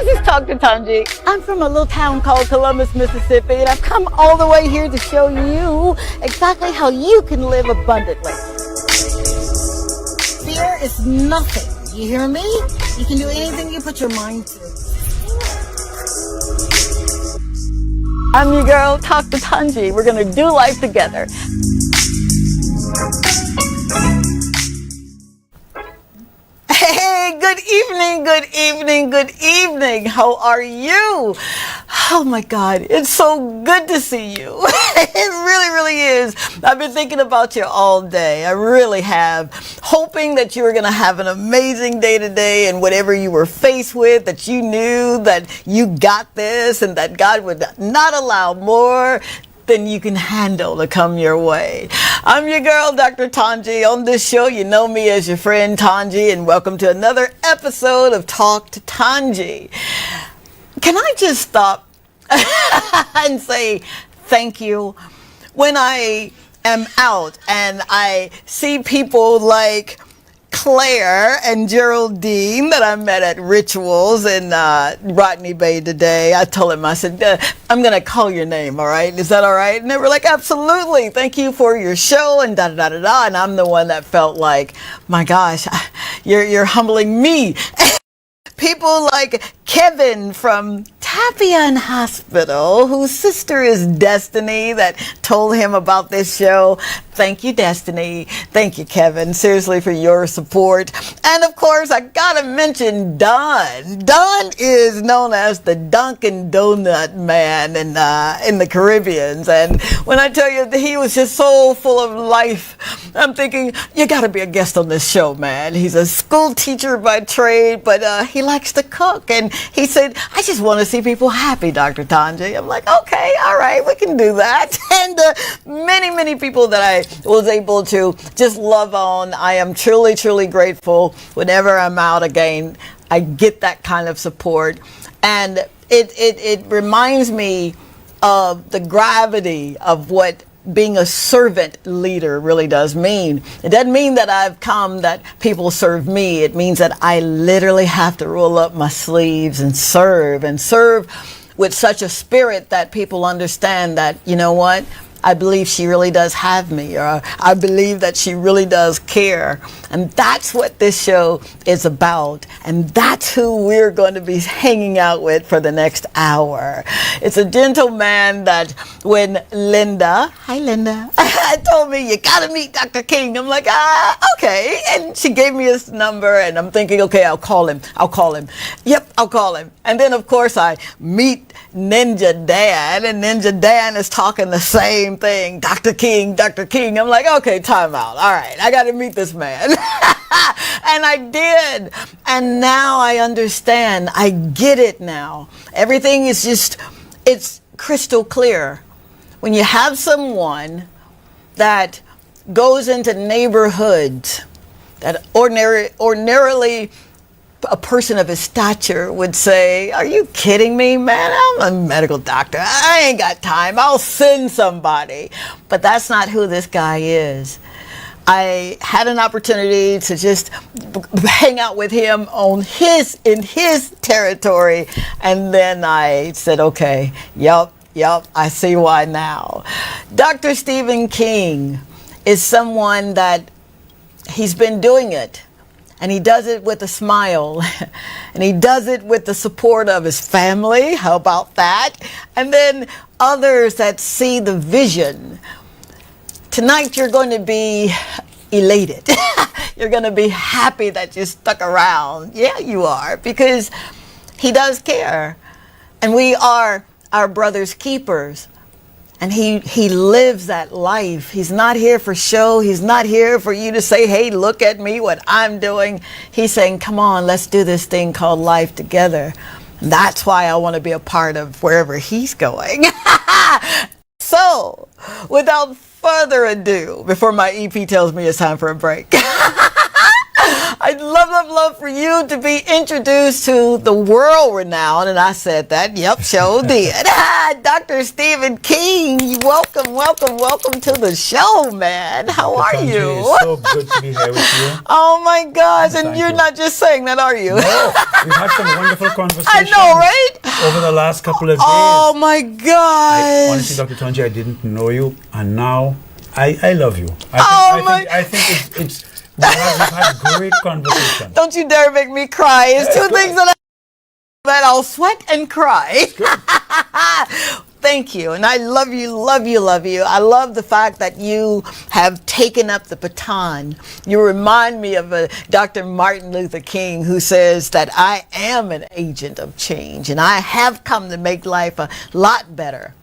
This is Dr. Tongie. I'm from a little town called Columbus, Mississippi, and I've come all the way here to show you exactly how you can live abundantly. Fear is nothing. You hear me? You can do anything you put your mind to. I'm your girl, Dr. Tongie. We're going to do life together. Hey, good evening, good evening, good evening. How are you? Oh my God, it's so good to see you. It really, really is. I've been thinking about you all day. I really have. Hoping that you were going to have an amazing day today, and whatever you were faced with, that you knew that you got this and that God would not allow more than you can handle to come your way. I'm your girl, Dr. Tongie. On this show, you know me as your friend Tongie, and welcome to another episode of Talk to Tongie. Can I just stop and say thank you? When I am out and I see people like Claire and Geraldine that I met at Rituals in Rodney Bay today, I told him, I said, I'm going to call your name, all right? Is that all right? And they were like, absolutely. Thank you for your show and da-da-da-da-da. And I'm the one that felt like, my gosh, you're humbling me. People like Kevin from Tapian Hospital, whose sister is Destiny, that told him about this show. Thank you, Destiny. Thank you, Kevin, seriously, for your support. And of course, I gotta mention Don. Don is known as the Dunkin' Donut Man in the Caribbean. And when I tell you that he was just so full of life, I'm thinking, you gotta be a guest on this show, man. He's a school teacher by trade, but he likes to cook. And he said, I just want to see people happy, Dr. Tongie. I'm like, okay, all right, we can do that. And many people that I was able to just love on. I am truly, truly grateful. Whenever I'm out again, I get that kind of support. And it reminds me of the gravity of what being a servant leader really does mean. It doesn't mean that I've come that people serve me. It means that I literally have to roll up my sleeves and serve with such a spirit that people understand that, you know what? I believe she really does have me, or I believe that she really does care. And that's what this show is about. And that's who we're going to be hanging out with for the next hour. It's a gentleman that when Linda, hi Linda, told me, you got to meet Dr. King. I'm like, okay. And she gave me his number, and I'm thinking, okay, I'll call him. Yep, I'll call him. And then, of course, I meet Ninja Dan, and Ninja Dan is talking the same thing. Dr. King. I'm like, okay, time out. All right, I got to meet this man. And I did. And now I understand. I get it now. Everything is just, it's crystal clear. When you have someone that goes into neighborhoods that ordinarily a person of his stature would say, are you kidding me, man? I'm a medical doctor. I ain't got time. I'll send somebody. But that's not who this guy is. I had an opportunity to just hang out with him in his territory. And then I said, okay, yep, I see why now. Dr. Stephen King is someone that he's been doing it. And he does it with a smile. And he does it with the support of his family. How about that? And then others that see the vision. Tonight you're going to be elated. You're going to be happy that you stuck around. Yeah, you are. Because he does care. And we are our brother's keepers. And he lives that life. He's not here for show. He's not here for you to say, hey, look at me, what I'm doing. He's saying, come on, let's do this thing called life together. And that's why I want to be a part of wherever he's going. So, without further ado, before my EP tells me it's time for a break, I'd love for you to be introduced to the world renowned, and I said that, yep, sure did. Dr. Stephen King, welcome to the show, man. How are Tongie, you? It's so good to be here with you. Oh my gosh, and Thank you're you. not just saying that, are you? No, we've had some wonderful conversations. I know, right? Over the last couple of days. Oh my gosh. Honestly, Dr. Tongie, I didn't know you, and now I love you. I think it's we've had great conversation. Don't you dare make me cry. It's two things that I'll sweat and cry. Thank you. And I love you. I love the fact that you have taken up the baton. You remind me of Dr. Martin Luther King, who says that I am an agent of change and I have come to make life a lot better.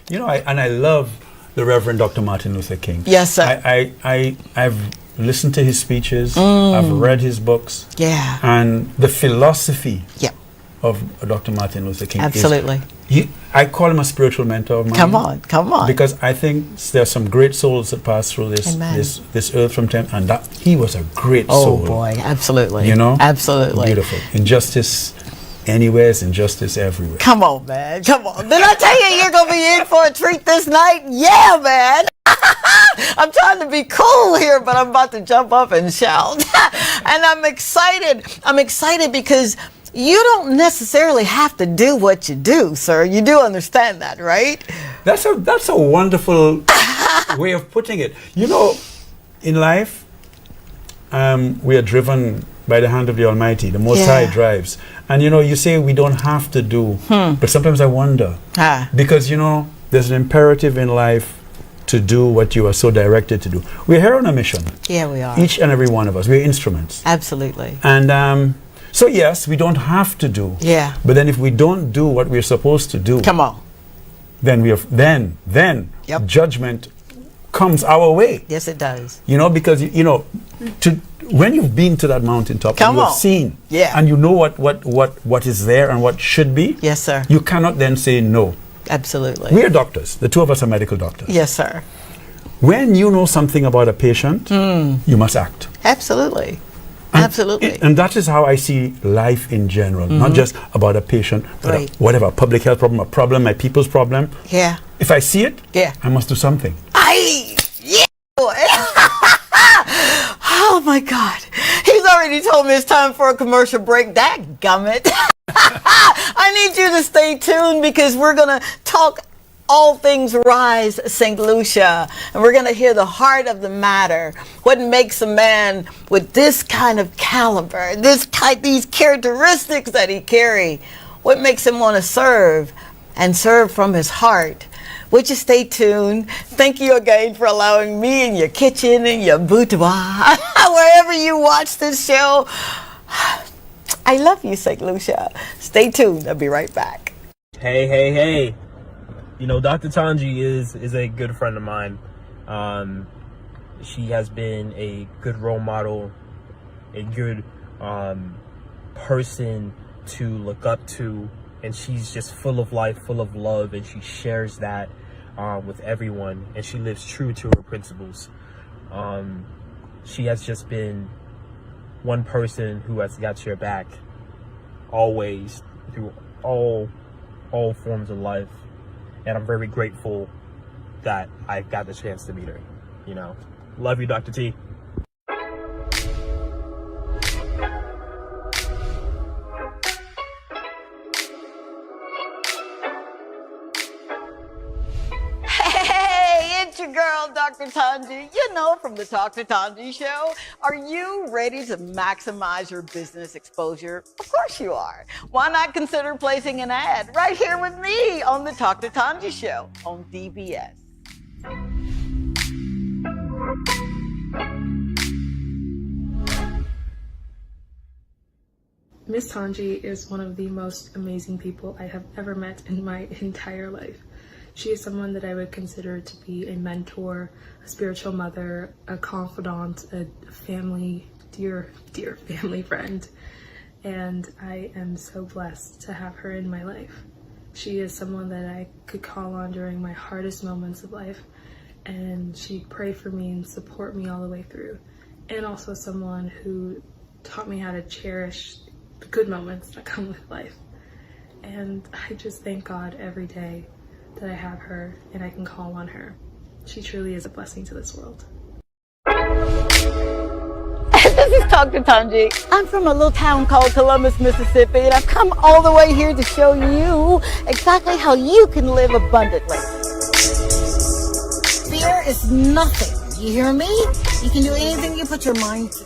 You know, I love the Reverend Dr. Martin Luther King. Yes, sir. I've listened to his speeches. I've read his books. Yeah. And the philosophy Yep. of Dr. Martin Luther King. Absolutely. I call him a spiritual mentor of mine. Come on. Because I think there are some great souls that pass through this earth from time, and that he was a great soul. Oh boy, absolutely. You know? Absolutely. Beautiful. Injustice anywhere is injustice everywhere. Come on, man. Come on. Did I tell you you're going to be in for a treat this night? Yeah, man. I'm trying to be cool here, but I'm about to jump up and shout. And I'm excited. I'm excited because you don't necessarily have to do what you do, sir. You do understand that, right? That's a wonderful way of putting it. You know, in life, we are driven by the hand of the Almighty. The Most High drives. And, you know, you say we don't have to do, but sometimes I wonder. Because, you know, there's an imperative in life to do what you are so directed to do. We're here on a mission. Yeah, we are. Each and every one of us. We're instruments. Absolutely. And so, yes, we don't have to do. Yeah. But then if we don't do what we're supposed to do, come on, then Yep. judgment comes our way. Yes, it does. You know, because, you know, when you've been to that mountaintop and you've seen, and you know what is there and what should be, yes, sir, you cannot then say no. Absolutely. We are doctors. The two of us are medical doctors. Yes, sir. When you know something about a patient, you must act. Absolutely. And that is how I see life in general, not just about a patient, but whatever, a public health problem, my people's problem. Yeah. If I see it, I must do something. Oh my God. He's already told me it's time for a commercial break. Dadgummit. I need you to stay tuned because we're going to talk all things Rise Saint Lucia, and we're going to hear the heart of the matter. What makes a man with this kind of caliber, these characteristics that he carry, what makes him want to serve and serve from his heart? Would you stay tuned? Thank you again for allowing me in your kitchen, in your boudoir, wherever you watch this show. I love you, Saint Lucia. Stay tuned. I'll be right back. Hey. You know, Dr. Tongie is a good friend of mine. She has been a good role model, a good person to look up to, and she's just full of life, full of love, and she shares that with everyone, and she lives true to her principles. She has just been one person who has got your back always through all forms of life. And I'm very grateful that I got the chance to meet her. You know, love you, Dr. T. Hey, it's your girl, Dr. Tongie. You know, from the Talk to Tongie show. Are you ready to maximize your business exposure? Of course you are. Why not consider placing an ad right here with me on the Talk to Tongie show on DBS? Miss Tongie is one of the most amazing people I have ever met in my entire life. She is someone that I would consider to be a mentor, a spiritual mother, a confidant, a family, dear family friend. And I am so blessed to have her in my life. She is someone that I could call on during my hardest moments of life, and she'd pray for me and support me all the way through. And also someone who taught me how to cherish the good moments that come with life. And I just thank God every day that I have her and I can call on her. She truly is a blessing to this world. This is Dr. Tongie. I'm from a little town called Columbus, Mississippi, and I've come all the way here to show you exactly how you can live abundantly. Fear is nothing. You hear me? You can do anything you put your mind to.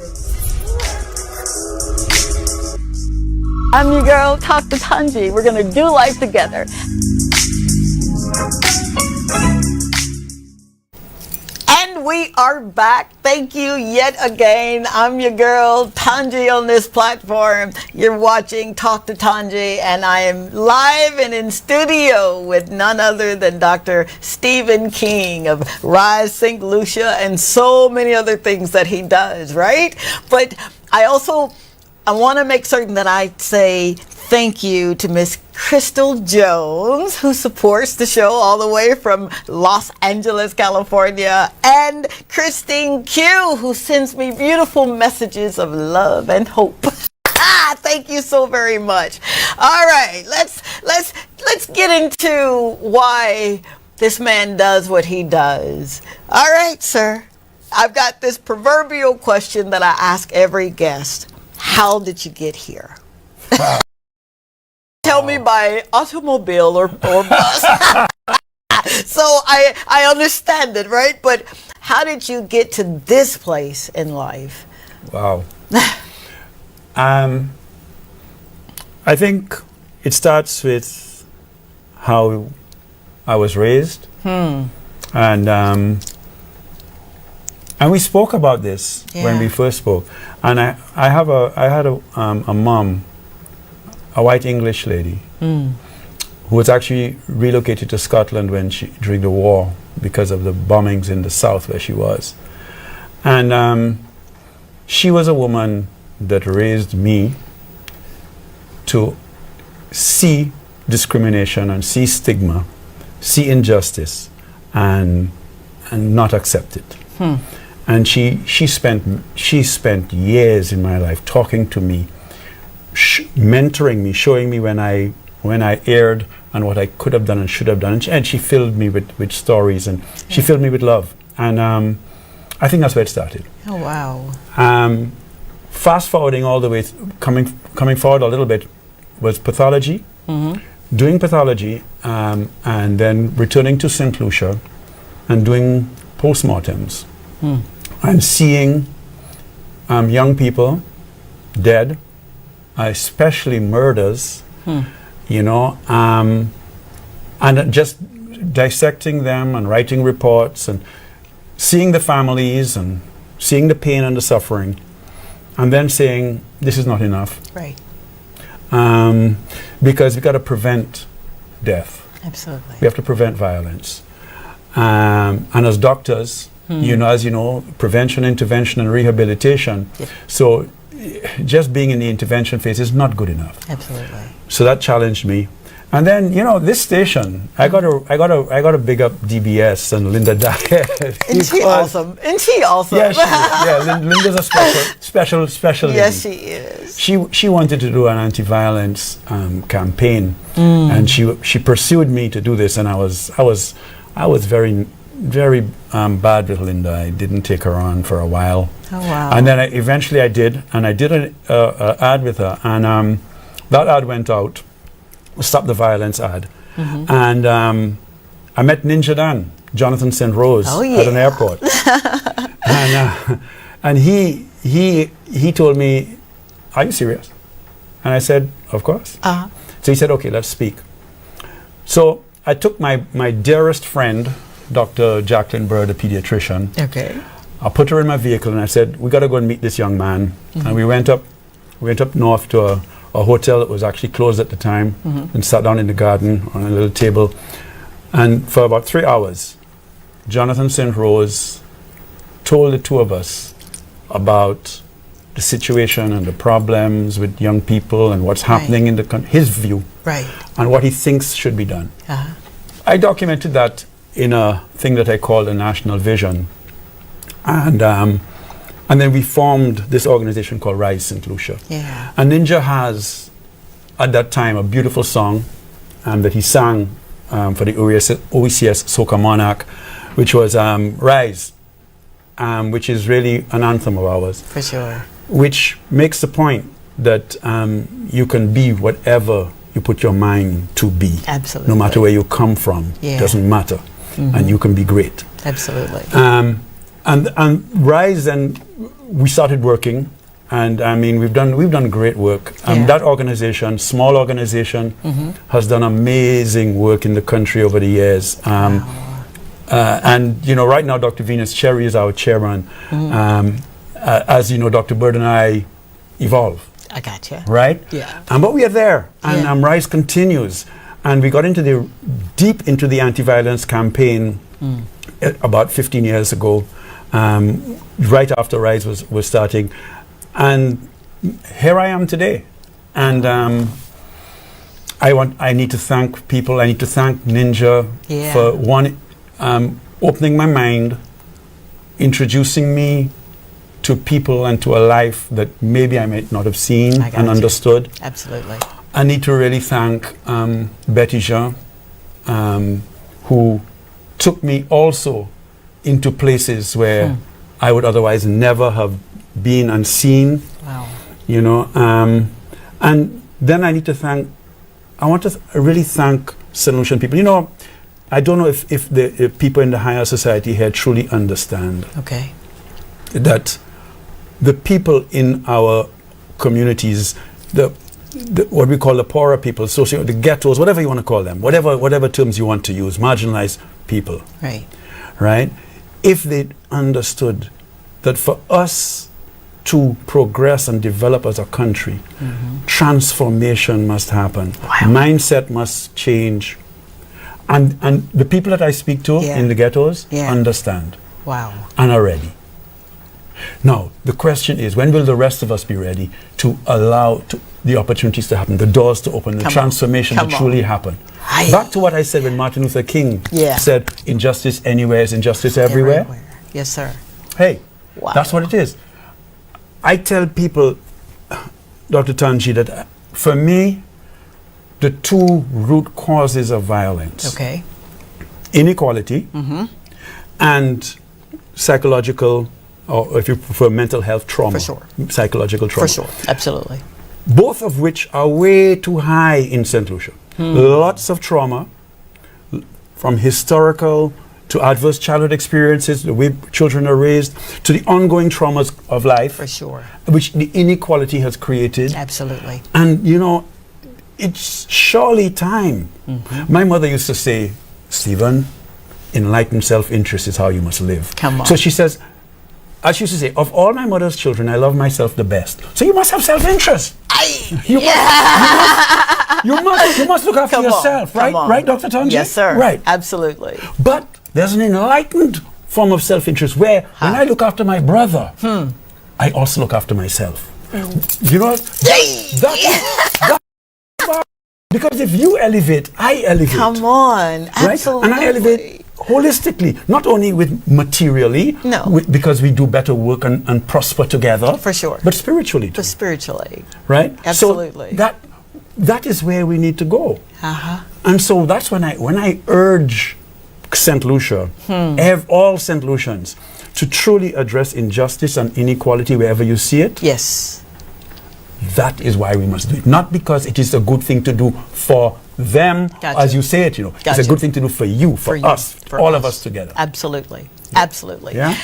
I'm your girl, Dr. Tongie. We're going to do life together. And we are back. Thank you yet again. I'm your girl, Tongie, on this platform. You're watching Talk to Tongie, and I am live and in studio with none other than Dr. Stephen King of Rise Saint Lucia and so many other things that he does, right? But I want to make certain that I say thank you to Miss Crystal Jones, who supports the show all the way from Los Angeles, California, and Christine Q, who sends me beautiful messages of love and hope. Thank you so very much. All right, let's get into why this man does what he does. All right, sir. I've got this proverbial question that I ask every guest. How did you get here? Tell me by automobile or bus. So I understand it, right? But how did you get to this place in life? Wow. I think it starts with how I was raised. And we spoke about this when we first spoke. And I had a mom, a white English lady, who was actually relocated to Scotland during the war because of the bombings in the south where she was. And she was a woman that raised me to see discrimination and see stigma, see injustice, and not accept it. And she spent years in my life talking to me, mentoring me, showing me when I erred and what I could have done and should have done. And she filled me with stories, and she filled me with love. And I think that's where it started. Oh, wow. Fast forwarding all the way, coming forward a little bit, was pathology, doing pathology, and then returning to Saint Lucia and doing postmortems. And seeing young people dead, especially murders, and just dissecting them and writing reports and seeing the families and seeing the pain and the suffering, and then saying, this is not enough. Right. Because we've got to prevent death. Absolutely. We have to prevent violence. And as doctors, as you know, prevention, intervention, and rehabilitation. Yep. So just being in the intervention phase is not good enough. Absolutely. So that challenged me. And then, this station, I got to big up DBS and Linda Diet. Isn't she awesome? Isn't she awesome? Yeah, Linda's a special lady. Yes, she is. She wanted to do an anti-violence campaign, and she pursued me to do this, and I was very bad with Linda. I didn't take her on for a while. Oh, wow. And then eventually I did, and I did an ad with her, and that ad went out, Stop the Violence ad. And I met Ninja Dan, Jonathan St. Rose, at an airport. And he told me, are you serious? And I said, of course. So he said, okay, let's speak. So I took my dearest friend, Dr. Jacqueline Bird, a pediatrician. Okay. I put her in my vehicle and I said, we got to go and meet this young man. And we went up north to a hotel that was actually closed at the time, and sat down in the garden on a little table. And for about 3 hours, Jonathan St. Rose told the two of us about the situation and the problems with young people and what's happening in the country, his view, and what he thinks should be done. I documented that in a thing that I called a national vision. And And then we formed this organization called Rise Saint Lucia. Yeah. And Ninja has, at that time, a beautiful song that he sang for the OECS Soca Monarch, which was Rise, which is really an anthem of ours. For sure. Which makes the point that you can be whatever you put your mind to be. Absolutely. No matter where you come from, Yeah. doesn't matter. And you can be great. Absolutely. And Rise, and we started working, and I mean we've done great work. Yeah. That organization, small organization, has done amazing work in the country over the years. And you know, right now Dr. Venus Cherry is our chairman. As you know, Dr. Bird and I evolve. I gotcha. Right? Yeah. But we are there, and Yeah. Rise continues. And we got deep into the anti-violence campaign about 15 years ago, right after Rise was starting. And here I am today. And I need to thank people. I need to thank Ninja for opening my mind, introducing me to people and to a life that maybe I might not have seen and understood. Absolutely. I need to really thank Betty Jean, who took me also into places where I would otherwise never have been and seen. Wow. You know, and then I need to thank, I want to really thank Saint Lucian people. You know, I don't know if the people in the higher society here truly understand that the people in our communities, what we call the poorer people, the ghettos, whatever you want to call them, whatever terms you want to use, marginalized people. Right? If they understood that for us to progress and develop as a country, transformation must happen. Mindset must change. And the people that I speak to in the ghettos understand and are ready. Now, the question is, when will the rest of us be ready to allow the opportunities to happen, the doors to open, the transformation to truly happen? Back to what I said when Martin Luther King said, injustice anywhere is injustice everywhere. Yes, sir. Hey, that's what it is. I tell people, Dr. Tongie, that for me, the two root causes of violence, inequality and psychological, or if you prefer, mental health trauma. Psychological trauma. Absolutely. Both of which are way too high in Saint Lucia. Lots of trauma, from historical to adverse childhood experiences, the way children are raised, to the ongoing traumas of life, which the inequality has created. Absolutely. And you know, it's surely time. My mother used to say, Stephen, enlightened self-interest is how you must live. Come on. So she says, as she used to say, of all my mother's children, I love myself the best. So you must have self-interest. You must look after yourself, right? Right, Dr. Tongie? Yes, sir. Right. Absolutely. But there's an enlightened form of self-interest where when I look after my brother, I also look after myself. You know, because if you elevate, I elevate. Come on. Absolutely. And I elevate holistically, not only with materially, because we do better work and prosper together, but spiritually too. Right? Absolutely. So that is where we need to go. And so that's when I urge Saint Lucia, all Saint Lucians, to truly address injustice and inequality wherever you see it. That is why we must do it. Not because it is a good thing to do for them, as you say it, you know. It's a good thing to do for you, for us, for all of us together. Absolutely. Absolutely. Yeah?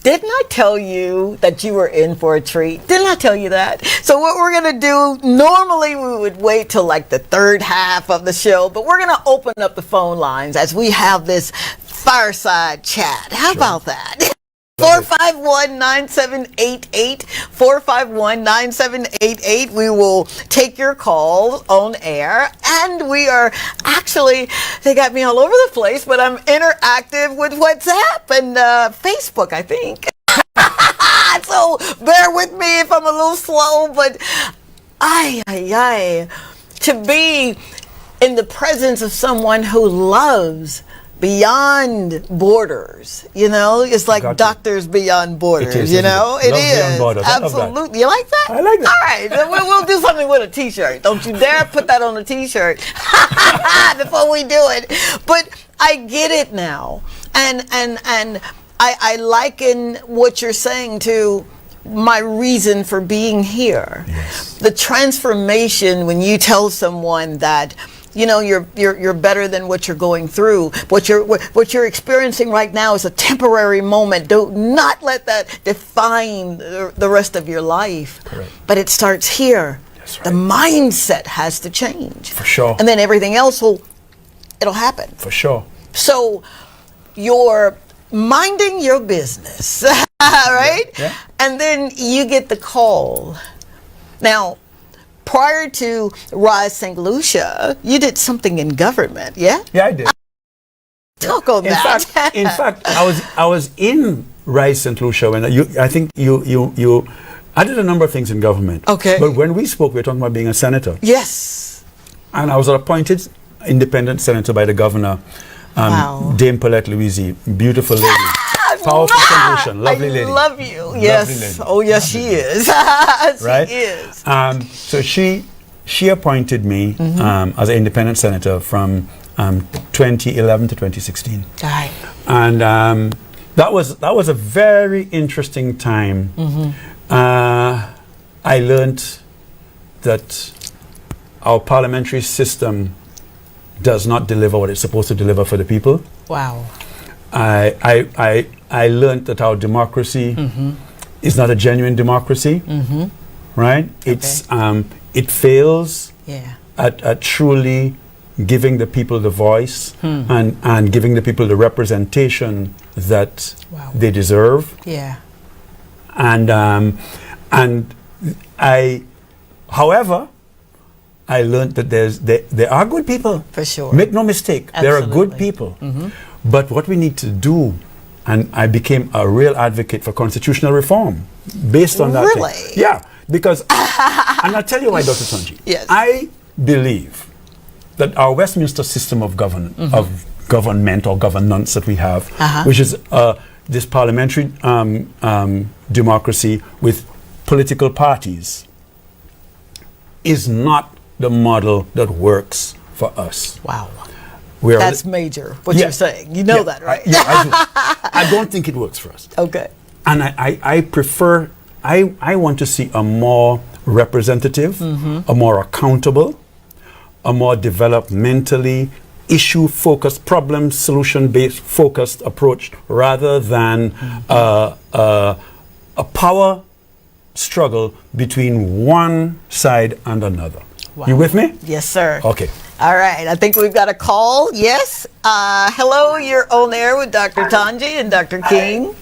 Didn't I tell you that you were in for a treat? Didn't I tell you that? So what we're going to do, normally we would wait till like the third half of the show, but we're going to open up the phone lines as we have this fireside chat. How about that? 451-9788, 451-9788. We will take your calls on air, and we are actually, they got me all over the place, but I'm interactive with WhatsApp and Facebook, I think. So bear with me if I'm a little slow, but to be in the presence of someone who loves beyond borders. You know, it's like Got you. doctors beyond borders. It is, you isn't know, it? it Love beyond is. borders. I love that. Absolutely. You like that? I like that. All right, then we'll do something with a T-shirt. Don't you dare put that on a T-shirt before we do it. But I get it now, and I liken what you're saying to my reason for being here. Yes. The transformation when you tell someone that, you know, you're better than what you're going through. What you're experiencing right now is a temporary moment. Do not let that define the rest of your life. Correct. But it starts here. That's right. The mindset has to change. For sure. And then everything else it'll happen. For sure. So you're minding your business, right? Yeah. And then you get the call. Now, prior to Rise Saint Lucia, you did something in government, yeah? Yeah, I did. Talk on that. In fact, I was in Rise Saint Lucia when I think you I did a number of things in government. Okay. But when we spoke, we were talking about being a senator. Yes. And I was appointed independent senator by the governor, Wow. Dame Paulette Louise, beautiful lady. Powerful solution, lovely lady. I love you. Lovely Yes. lady. Oh, yes, she is. Right? She is. So she appointed me as an independent senator from 2011 to 2016. All right. And that was a very interesting time. I learned that our parliamentary system does not deliver what it's supposed to deliver for the people. Wow. I learned that our democracy is not a genuine democracy, right? It's it fails Yeah. at truly giving the people the voice and giving the people the representation that Wow. they deserve. Yeah. And however, I learned that there are good people. For sure. Make no mistake, there are good Absolutely. people. But what we need to do, and I became a real advocate for constitutional reform based on that. Really? Thing. Yeah, because, and I'll tell you why, Dr. Tongie. Yes. I believe that our Westminster system of government or governance that we have, which is this parliamentary democracy with political parties, is not the model that works for us. Wow. We are That's major, what Yeah. you're saying. You know that, right? Yeah, I do. I don't think it works for us. Okay. And I prefer, I want to see a more representative, a more accountable, a more developmentally issue-focused, problem solution-based focused approach rather than a power struggle between one side and another. Wow. You with me? Yes, sir. Okay. All right. I think we've got a call. Yes. Hello, you're on air with Dr. Tongie and Dr. King.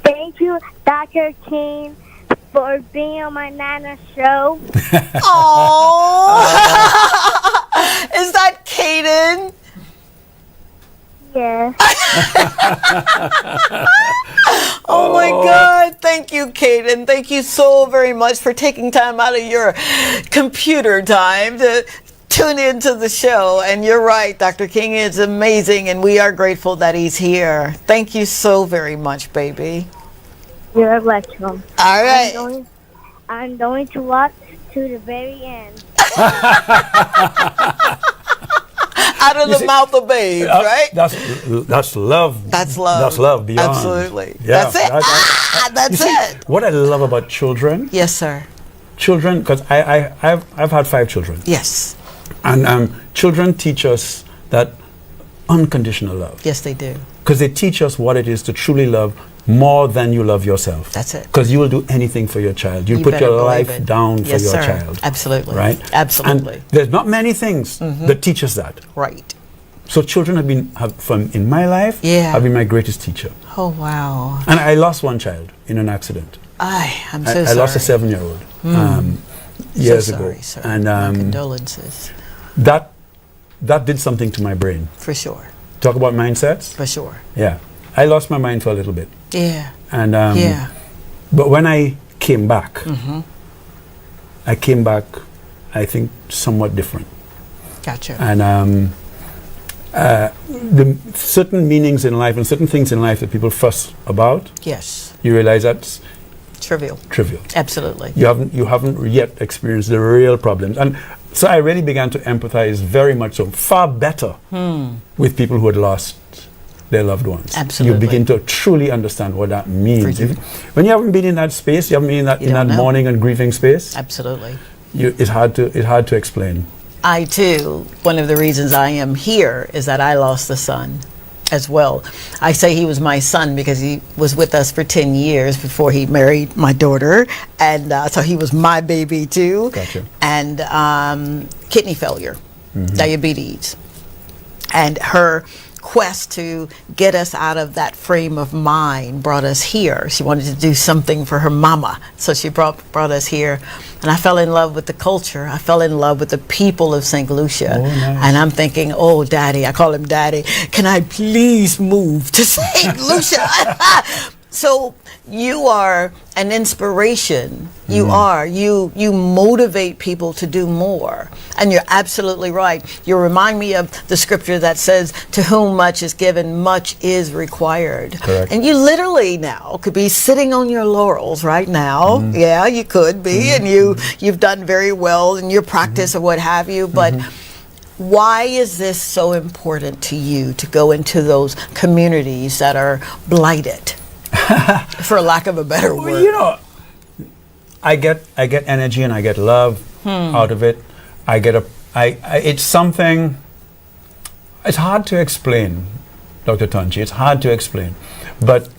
Thank you, Dr. King, for being on my Nana show. Oh, is that Kaden? Yes. Oh my God. Thank you, Kaden. Thank you so very much for taking time out of your computer time to tune into the show. And you're right, Dr. King is amazing, and we are grateful that he's here. Thank you so very much, baby. You're welcome. All right. I'm going to watch to the very end. Out of the mouth of babes, right? That's love. That's love. That's love beyond. Absolutely. Yeah, That's it. That's you see, it. what I love about children, Yes, sir. because I've had 5 children, Yes. and children teach us that unconditional love, Yes, they do. because they teach us what it is to truly love more than you love yourself. That's it. Because you will do anything for your child. You put better your believe life it. down for Yes, your sir. child. Absolutely. Right? Absolutely. And there's not many things that teach us that. Right. So children in my life, Yeah. have been my greatest teacher. Oh, wow. And I lost one child in an accident. I'm so sorry. I lost a 7-year-old years so sorry, ago, sir. and My condolences. that did something to my brain. For sure. Talk about mindsets. For sure. Yeah, I lost my mind for a little bit, Yeah. and Yeah. but when I came back, I came back, I think, somewhat different, Gotcha. and the certain meanings in life and certain things in life that people fuss about, Yes. you realize that's Trivial. trivial. Absolutely. You haven't yet experienced the real problems. And so I really began to empathize very much so, far better with people who had lost their loved ones. Absolutely. You begin to truly understand what that means. For you. When you haven't been in that space, you haven't been in that, You don't know. mourning and grieving space, Absolutely. it's hard to explain. I too, one of the reasons I am here is that I lost a son as well. I say he was my son because he was with us for 10 years before he married my daughter. And so he was my baby too. Gotcha. And kidney failure, diabetes. And her quest to get us out of that frame of mind brought us here. She wanted to do something for her mama, so she brought us here. And I fell in love with the culture. I fell in love with the people of Saint Lucia. Oh, nice. And I'm thinking, oh, Daddy, I call him Daddy, can I please move to Saint Lucia? So you are an inspiration. You are. You motivate people to do more. And you're absolutely right. You remind me of the scripture that says, to whom much is given, much is required. Correct. And you literally now could be sitting on your laurels right now. Yeah, you could be. And you've done very well in your practice or what have you. But why is this so important to you to go into those communities that are blighted? For lack of a better word. Well, you know, I get energy and I get love out of it. It's something. It's hard to explain, Dr. Tongie. It's hard to explain, but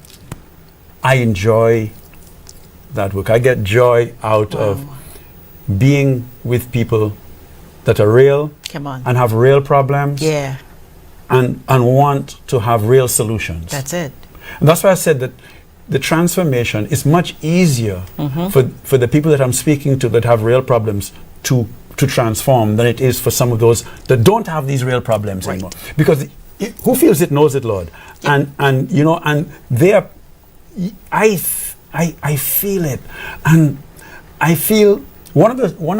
I enjoy that work. I get joy out of being with people that are real. Come on. And have real problems. Yeah, And want to have real solutions. that's it. And that's why I said that the transformation is much easier for the people that I'm speaking to that have real problems to transform than it is for some of those that don't have these real problems anymore. Because who feels it knows it, Lord. Yeah. And you know, and they are, I feel it. And I feel one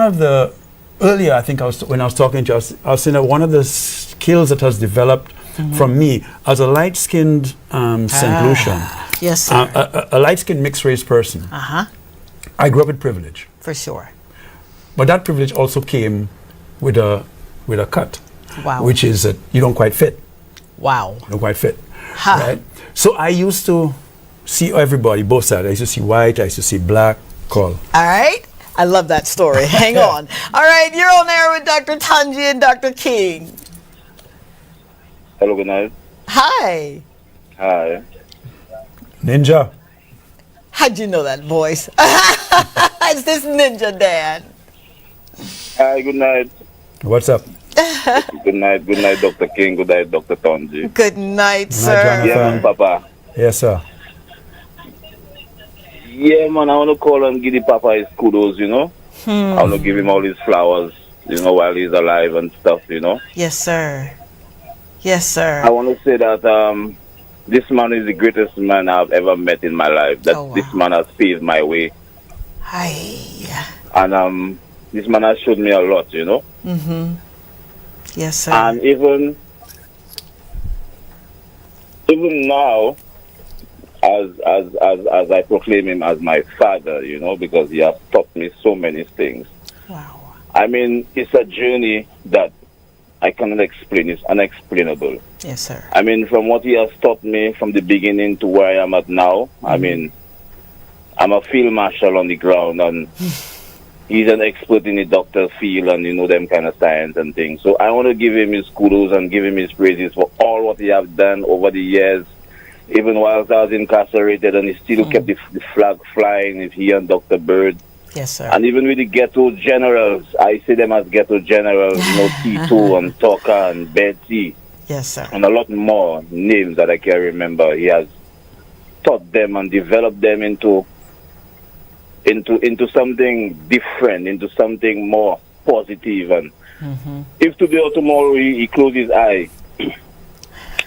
of the earlier, I think when I was talking to you, I was saying that one of the skills that has developed from me as a light-skinned Saint Lucian, Yes, sir. a light-skinned mixed-race person. I grew up with privilege, For sure. but that privilege also came with a cut, Wow. which is that you don't quite fit. Wow. You don't quite fit, Ha. right? So I used to see everybody, both sides. I used to see white, I used to see black, call. All right. I love that story. Hang on. All right, you're on air with Dr. Tongie and Dr. King. Hello, good night. Hi. Hi. Ninja. How'd you know that voice? It's this Ninja Dad. Hi, good night. What's up? Good night, Dr. King. Good night, Dr. Tongie. Good night, Good night, sir. Jonathan. Yeah, man, Papa. Yes, sir. Yeah, man, I want to call and give the Papa his kudos, you know. I want to give him all his flowers, you know, while he's alive and stuff, you know. Yes, sir. Yes, sir. I want to say that this man is the greatest man I've ever met in my life. That Oh, wow. This man has paved my way. Hi. And this man has showed me a lot, you know. Yes, sir. And even now, as I proclaim him as my father, you know, because he has taught me so many things. Wow. I mean, it's a journey that I cannot explain. It's unexplainable. Yes, sir. I mean, from what he has taught me from the beginning to where I am at now, I mean, I'm a field marshal on the ground, and he's an expert in the doctor's field and, you know, them kind of science and things. So I want to give him his kudos and give him his praises for all what he has done over the years. Even whilst I was incarcerated, and he still kept the flag flying, if he and Dr. Bird. Yes, sir. And even with the ghetto generals, I see them as ghetto generals, you know, T2 and Tucker and Betty, Yes, sir. and a lot more names that I can remember. He has taught them and developed them into something different, into something more positive. And if today or tomorrow he closes his eye,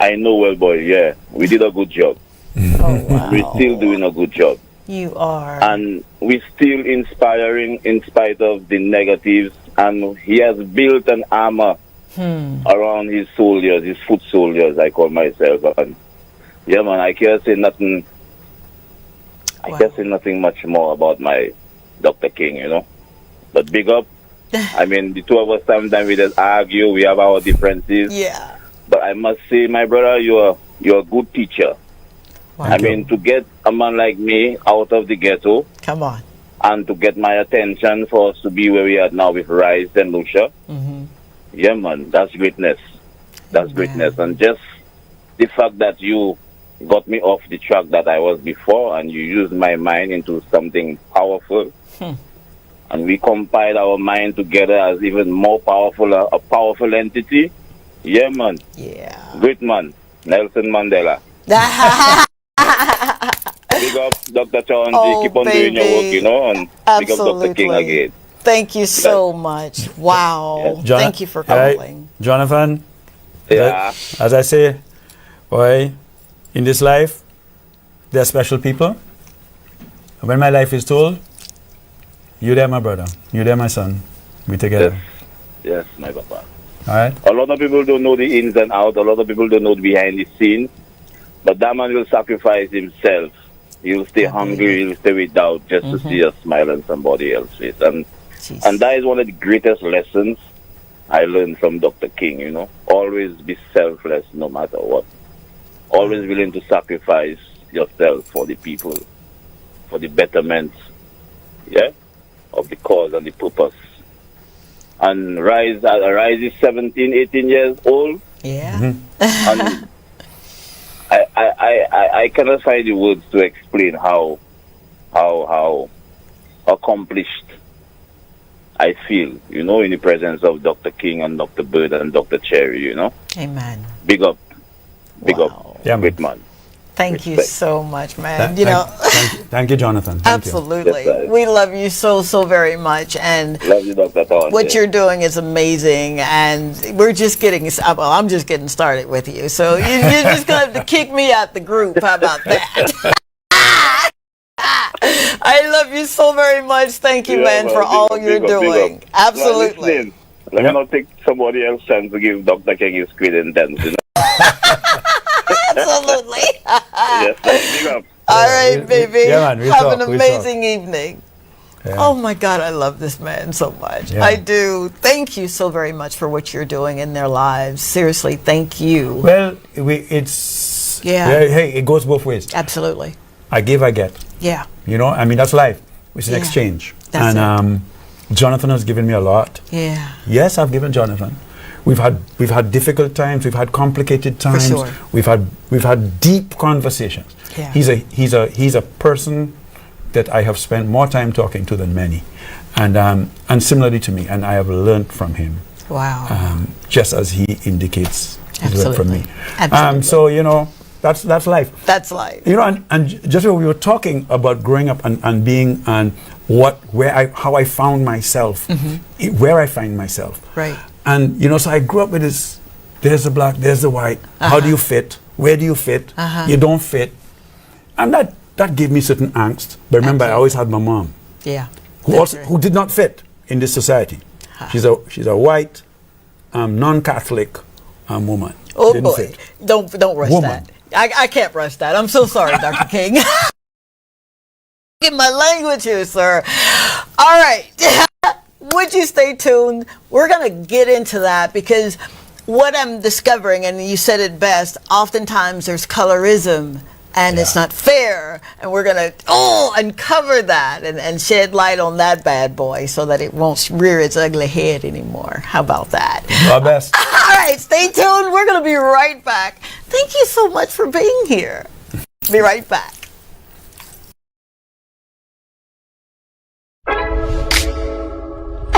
I know, well, boy, yeah, we did a good job. Oh, wow. We're still doing a good job. You are. And we're still inspiring in spite of the negatives. And he has built an armor around his soldiers, his foot soldiers, I call myself. And yeah, man, I can't say nothing. I can't say nothing much more about my Dr. King, you know. But big up. I mean, the two of us sometimes we just argue. We have our differences. Yeah. But I must say, my brother, you're a good teacher. I mean, to get a man like me out of the ghetto. Come on. And to get my attention for us to be where we are now with Rise and Lucia. Yeah, man, that's greatness. That's greatness. And just the fact that you got me off the track that I was before and you used my mind into something powerful. And we compiled our mind together as even more powerful, a powerful entity. Yeah, man. Yeah. Great man. Nelson Mandela. Big up Dr. Tongie. Oh, keep on doing your work, you know, and big up Dr. King again. Thank you so much. Wow. Thank you for calling. Jonathan, Yeah. as I say, boy, in this life, there are special people. When my life is told, you there, my brother. You there, my son. We together. Yes, my papa. All right? A lot of people don't know the ins and outs. A lot of people don't know the behind the scenes. But that man will sacrifice himself. He'll stay hungry. He'll stay without just to see a smile on somebody else's face. And that is one of the greatest lessons I learned from Dr. King, you know. Always be selfless no matter what. Always willing to sacrifice yourself for the people, for the betterment, of the cause and the purpose. And Rise is 17, 18 years old. Yeah. And I cannot find the words to explain how accomplished I feel, you know, in the presence of Dr. King and Dr. Bird and Dr. Cherry, you know. Amen. Big up. Big up. Yeah, great man. Thank you so much, man. You know, thank you, Jonathan. Thank absolutely. you. Yes, we love you so very much. And love you, Dr. Thorne. what you're doing is amazing. And we're just getting, well, I'm just getting started with you. So you're just going to have to kick me out the group. How about that? I love you so very much. Thank you, man, for all you're doing. Absolutely. Let me not take somebody else's chance to give Dr. King his credence, you know. Absolutely. Yes, big up. All right, baby. Yeah, man, have an amazing evening. Yeah. Oh my God, I love this man so much. Yeah. I do. Thank you so very much for what you're doing in their lives. Seriously, thank you. Well, hey, it goes both ways. Absolutely. I give, I get. Yeah. You know, I mean, that's life. It's an exchange. That's and Jonathan has given me a lot. Yeah. Yes, I've given Jonathan. We've had difficult times. We've had complicated times. For sure. We've had deep conversations. Yeah. He's a person that I have spent more time talking to than many, and similarly to me. And I have learned from him. Wow. Just as he indicates he's learned from me. Absolutely. So you know, that's life. That's life. You know, and just when we were talking about growing up and being and how I found myself, where I find myself. Right. And, you know, so I grew up with this, there's the black, there's the white. How do you fit? Where do you fit? You don't fit. And that gave me certain angst. But remember, I always had my mom. Yeah. Who did not fit in this society. She's a white, non-Catholic woman. Oh, Didn't boy. fit. Don't rush Woman. that. I can't rush that. I'm so sorry, Dr. King. Get my language here, sir. All right. Would you stay tuned? We're going to get into that because what I'm discovering, and you said it best, oftentimes there's colorism and it's not fair. And we're going to uncover that and shed light on that bad boy so that it won't rear its ugly head anymore. How about that? Our best. All right, stay tuned. We're going to be right back. Thank you so much for being here. Be right back.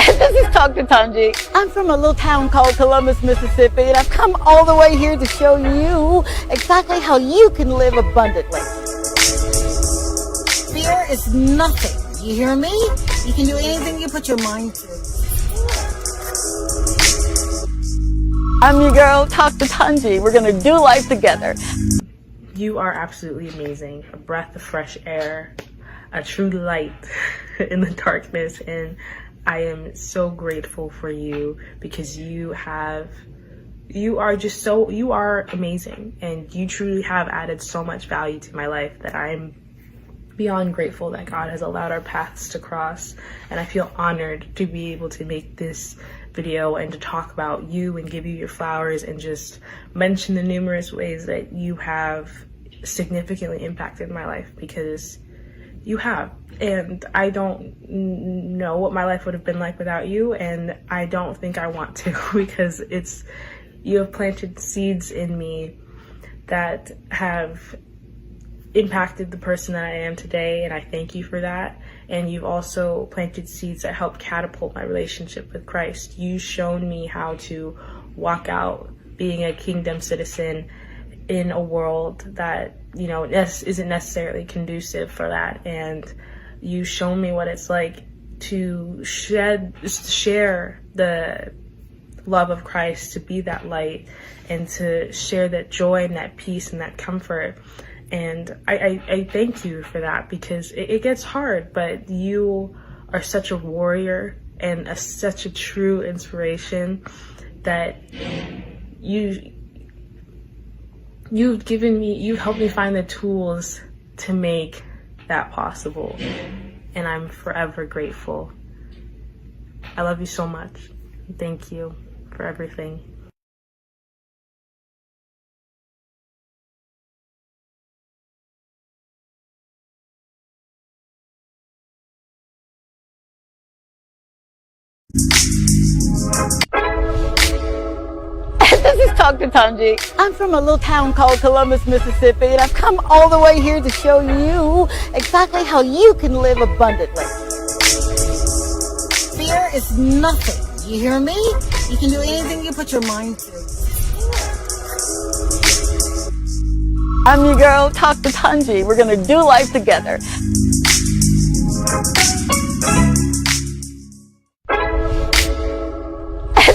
This is Dr. Tongie. I'm from a little town called Columbus, Mississippi, and I've come all the way here to show you exactly how you can live abundantly. Fear is nothing. You hear me? You can do anything you put your mind to. I'm your girl, Dr. Tongie. We're going to do life together. You are absolutely amazing. A breath of fresh air, a true light in the darkness, and I am so grateful for you because you are amazing, and you truly have added so much value to my life that I'm beyond grateful that God has allowed our paths to cross. And I feel honored to be able to make this video and to talk about you and give you your flowers and just mention the numerous ways that you have significantly impacted my life, because you have. And I don't know what my life would have been like without you, and I don't think I want to because you have planted seeds in me that have impacted the person that I am today, and I thank you for that. And you've also planted seeds that help catapult my relationship with Christ. You've shown me how to walk out being a kingdom citizen in a world that, isn't necessarily conducive for that. And you've shown me what it's like to share the love of Christ, to be that light, and to share that joy and that peace and that comfort. And I thank you for that, because it gets hard, but you are such a warrior and such a true inspiration that you've helped me find the tools to make that possible. And I'm forever grateful. I love you so much. Thank you for everything. This is Dr. Tongie. I'm from a little town called Columbus, Mississippi, and I've come all the way here to show you exactly how you can live abundantly. Fear is nothing. You hear me? You can do anything you put your mind to. I'm your girl, Dr. Tongie. We're going to do life together.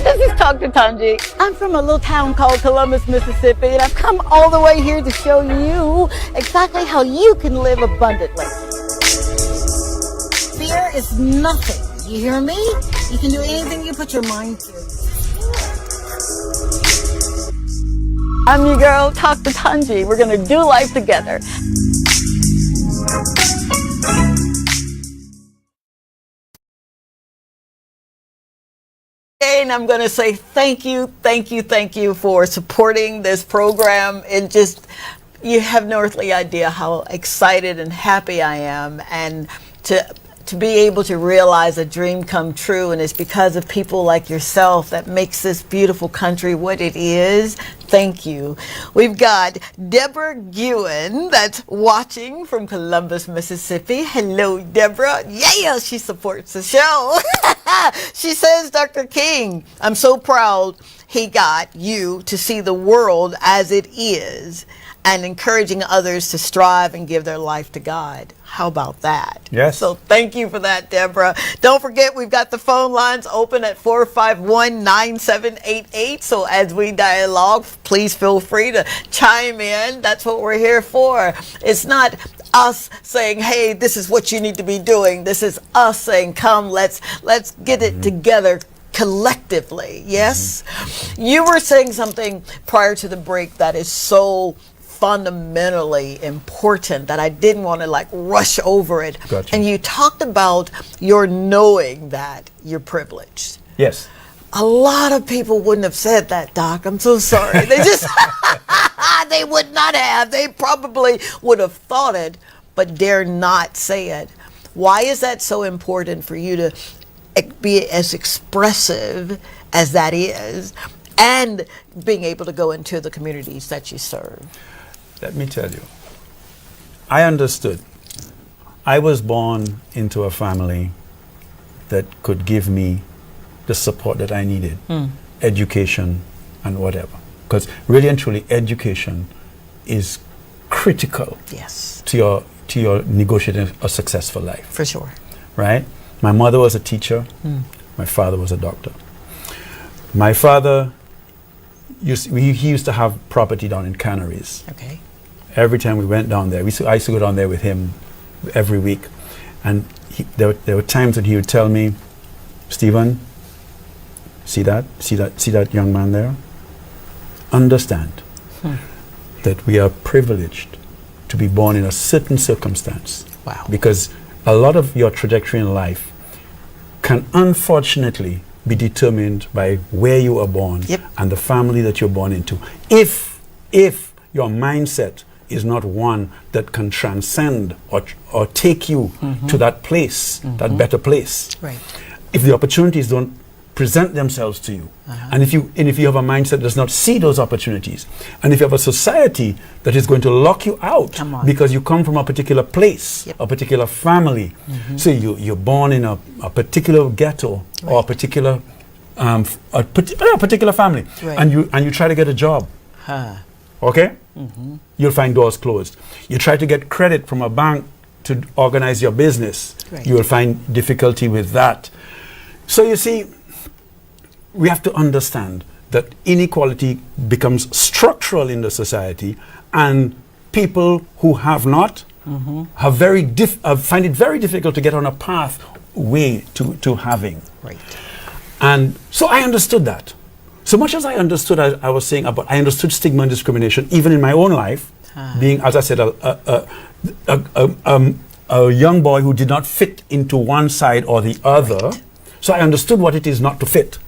This is Dr. Tongie. I'm from a little town called Columbus, Mississippi, and I've come all the way here to show you exactly how you can live abundantly. Fear is nothing. You hear me? You can do anything you put your mind to. I'm your girl, Dr. Tongie. We're going to do life together. And I'm going to say thank you for supporting this program. You have no earthly idea how excited and happy I am, and to be able to realize a dream come true, and it's because of people like yourself that makes this beautiful country what it is. Thank you. We've got Deborah Guin that's watching from Columbus, Mississippi. Hello, Deborah. Yeah, she supports the show. She says, Dr. King, I'm so proud he got you to see the world as it is and encouraging others to strive and give their life to God. How about that? Yes. So thank you for that, Deborah. Don't forget, we've got the phone lines open at 451-9788. So as we dialogue, please feel free to chime in. That's what we're here for. It's not us saying, hey, this is what you need to be doing. This is us saying, come, let's get it together collectively. Yes? You were saying something prior to the break that is so fundamentally important that I didn't want to rush over it. Gotcha. And you talked about your knowing that you're privileged. Yes. A lot of people wouldn't have said that, Doc. I'm so sorry. They just, they would not have. They probably would have thought it, but dare not say it. Why is that so important for you to be as expressive as that is, and being able to go into the communities that you serve? Let me tell you, I understood. I was born into a family that could give me the support that I needed, education and whatever. Because really and truly, education is critical to your negotiating a successful life. For sure. Right? My mother was a teacher. My father was a doctor. My father, he used to have property down in Canaries. Okay. Every time we went down there, I used to go down there with him every week. And there were times that he would tell me, Stephen, see that young man there? Understand that we are privileged to be born in a certain circumstance. Wow. Because a lot of your trajectory in life can unfortunately be determined by where you are born and the family that you're born into. If your mindset is not one that can transcend or take you to that place, that better place. Right. If the opportunities don't present themselves to you, and if you have a mindset that does not see those opportunities, and if you have a society that is going to lock you out because you come from a particular place, a particular family, so you're born in a particular ghetto or a particular family, and you try to get a job, okay? You'll find doors closed. You try to get credit from a bank to organize your business, you will find difficulty with that. So you see, we have to understand that inequality becomes structural in the society, and people who have not have find it very difficult to get on a pathway to having. Right. And so I understood that. So much as I understood, I was saying about, I understood stigma and discrimination even in my own life, being, as I said, a young boy who did not fit into one side or the other. So I understood what it is not to fit.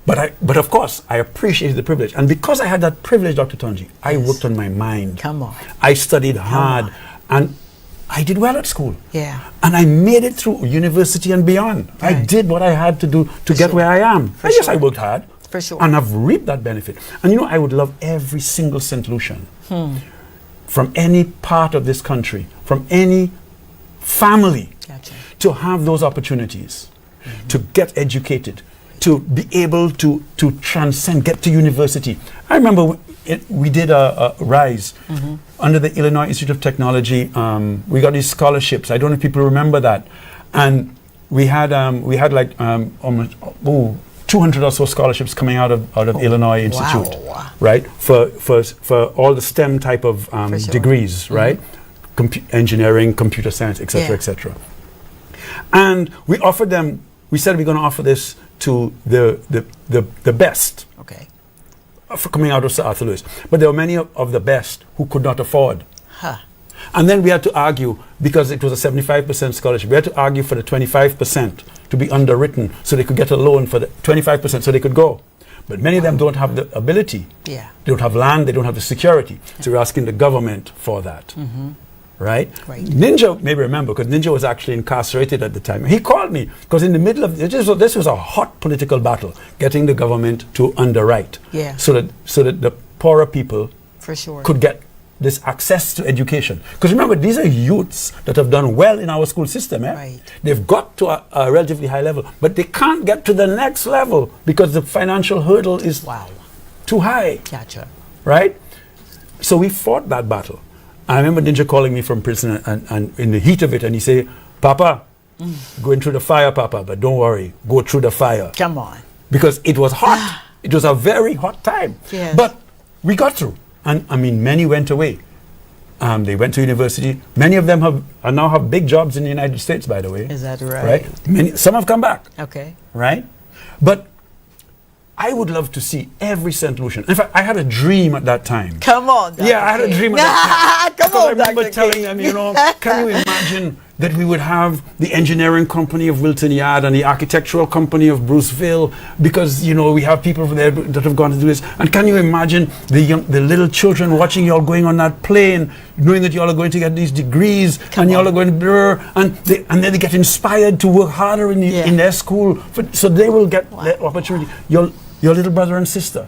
But of course, I appreciated the privilege. And because I had that privilege, Dr. Tongie, I worked on my mind. Come on. I studied hard. And I did well at school. Yeah. And I made it through university and beyond. Right. I did what I had to do to get where I am. Yes, I worked hard. For sure. And I've reaped that benefit. And you know, I would love every single Saint Lucian from any part of this country, from any family, to have those opportunities, to get educated, to be able to transcend, get to university. I remember we did a RISE under the Illinois Institute of Technology. We got these scholarships. I don't know if people remember that. And we had like almost 200 or so scholarships coming out of Illinois Institute, right? For all the STEM type of degrees, right? Engineering, computer science, etc., etc. And we offered them. We said we're going to offer this to the best. Okay. For coming out of Sir Arthur Lewis, but there were many of the best who could not afford. And then we had to argue, because it was a 75% scholarship, we had to argue for the 25% to be underwritten so they could get a loan for the 25% so they could go. But many of them don't have the ability. Yeah. They don't have land, they don't have the security. So we're asking the government for that. Right? Ninja may remember, because Ninja was actually incarcerated at the time. He called me, because in the middle of this was a hot political battle, getting the government to underwrite. So that the poorer people could get this access to education. Because remember, these are youths that have done well in our school system. They've got to a relatively high level, but they can't get to the next level because the financial hurdle is too high. Right? So we fought that battle. I remember Ninja calling me from prison and in the heat of it, and he said, "Papa, going through the fire, Papa, but don't worry, go through the fire." Come on. Because it was hot. It was a very hot time. But we got through. And I mean, many went away. They went to university. Many of them now have big jobs in the United States, by the way. Is that right? Some have come back. Okay. Right? But I would love to see every Saint Lucian. In fact, I had a dream at that time. Come on, Dr. Yeah, I had a dream at that time. Come on, I remember Dr. telling them, you know, can you imagine that we would have the engineering company of Wilton Yard and the architectural company of Bruceville, because, you know, we have people there that have gone to do this. And can you imagine the little children watching you all going on that plane, knowing that you all are going to get these degrees, and you all are going to blur, and then they get inspired to work harder in their school, so they will get the opportunity. Your little brother and sister,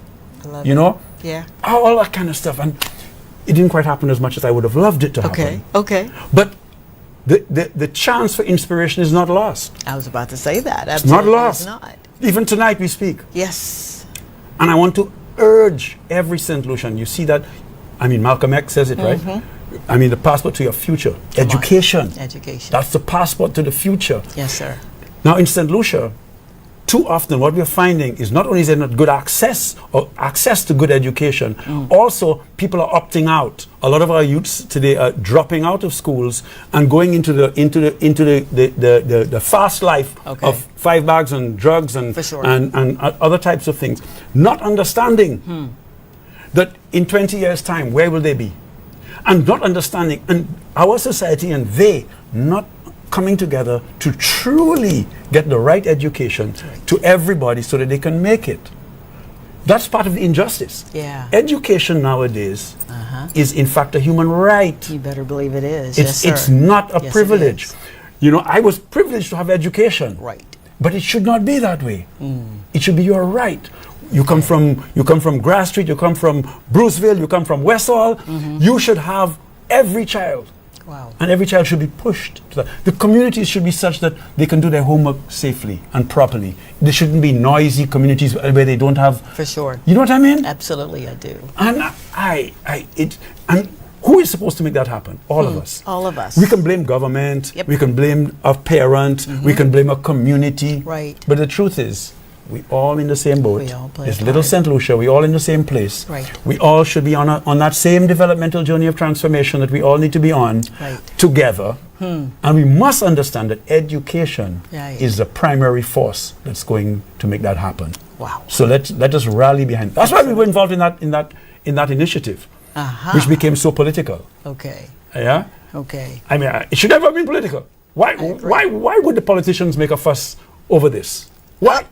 you know? Yeah. All that kind of stuff. And it didn't quite happen as much as I would have loved it to happen. Okay. But the chance for inspiration is not lost. I was about to say that. It's not lost. It's not. Even tonight we speak. Yes. And I want to urge every Saint Lucian. You see that? I mean, Malcolm X says it, right? I mean, the passport to your future. Education. Education. That's the passport to the future. Yes, sir. Now, in Saint Lucia, too often what we're finding is not only is there not good access to good education, also people are opting out. A lot of our youths today are dropping out of schools and going into the fast life of 5 bags and drugs and other types of things, not understanding that in 20 years' time, where will they be? And not understanding, and our society and they not coming together to truly get the right education to everybody so that they can make it. That's part of the injustice. Yeah. Education nowadays is in fact a human right. You better believe it is. It's not a privilege. You know, I was privileged to have education. Right. But it should not be that way. It should be your right. You come from Grass Street, you come from Bruceville, you come from Westall, you should have every child. Wow. And every child should be pushed to that. The communities should be such that they can do their homework safely and properly. There shouldn't be noisy communities where they don't have. For sure. You know what I mean? Absolutely, I do. And and who is supposed to make that happen? All of us. All of us. We can blame government. Yep. We can blame a parent. We can blame a community. Right. But the truth is, we all in the same boat. We all play It's a little part. Saint Lucia. We all in the same place. Right. We all should be on that same developmental journey of transformation that we all need to be on together. And we must understand that education is the primary force that's going to make that happen. Wow. So let us rally behind. That's why we were involved in that initiative, which became so political. Okay. Yeah. Okay. I mean, it should never have been political. Why would the politicians make a fuss over this? Why?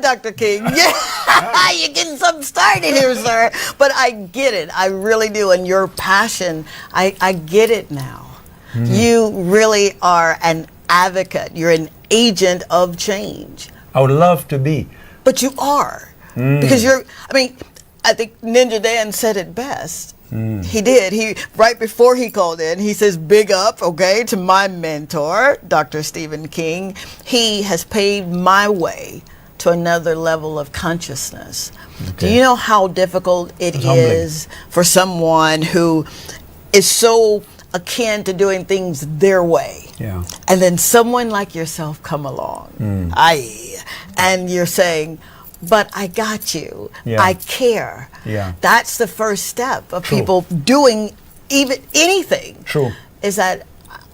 Dr. King. Yeah. You're getting something started here, sir. But I get it. I really do. And your passion, I get it now. You really are an advocate. You're an agent of change. I would love to be. But you are. Because I think Ninja Dan said it best. He did. Right before he called in, he says, big up, to my mentor, Dr. Stephen King. He has paved my way to another level of consciousness. Do you know how difficult it is for someone who is so akin to doing things their way? Yeah. And then someone like yourself come along, and you're saying, but I got you. Yeah. I care. Yeah. That's the first step of True. people doing even anything. True. Is that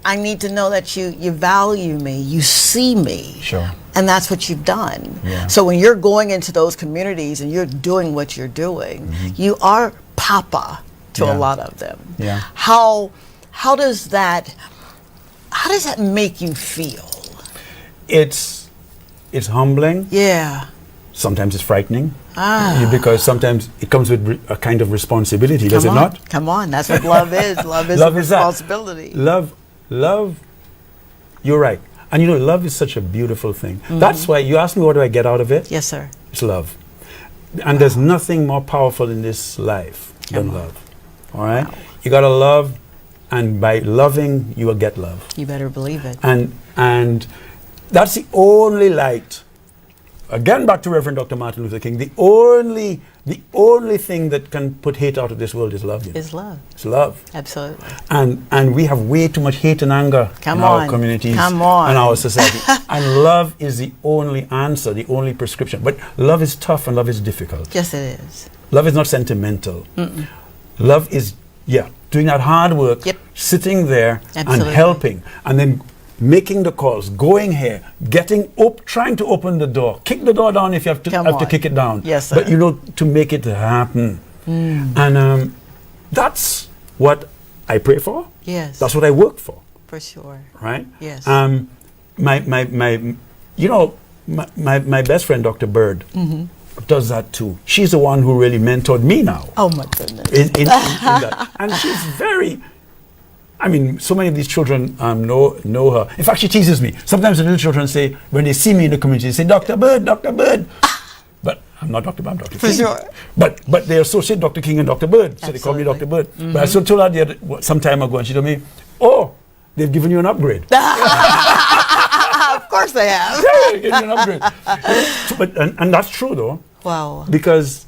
I need to know that you value me, you see me. Sure. And that's what you've done. Yeah. So when you're going into those communities and you're doing what you're doing, you are Papa to a lot of them. Yeah. How does that make you feel? It's humbling. Yeah. Sometimes it's frightening. Because sometimes it comes with a kind of responsibility, does it not? Come on, that's what love is. Love is Love a is that. responsibility. Love, you're right. And love is such a beautiful thing. That's why you asked me what do I get out of it? Yes, sir. It's love. And there's nothing more powerful in this life than love. All right? Wow. You got to love, and by loving, you will get love. You better believe it. And that's the only light. Again, back to Reverend Dr. Martin Luther King, the only thing that can put hate out of this world is love. Is love. It's love. Absolutely. And we have way too much hate and anger in our communities and our society. And love is the only answer, the only prescription. But love is tough and love is difficult. Yes, it is. Love is not sentimental. Love is, doing that hard work, sitting there and helping, and then making the calls, going here, getting up, trying to open the door, kick the door down if you have to kick it down. Yes, sir. But to make it happen. And that's what I pray for. Yes. That's what I work for. For sure. Right? Yes. My best friend, Dr. Bird, does that too. She's the one who really mentored me now. Oh my goodness. In that. And she's very, so many of these children know her. In fact, she teases me. Sometimes the little children say, when they see me in the community, they say, Dr. Bird, Dr. Bird. But I'm not Dr. Bird, I'm Dr. King. For sure. But they associate Dr. King and Dr. Bird, so they call me Dr. Bird. But I still told her some time ago, and she told me, oh, they've given you an upgrade. Of course they have. Yeah, they've given you an upgrade. And that's true, though. Wow. Because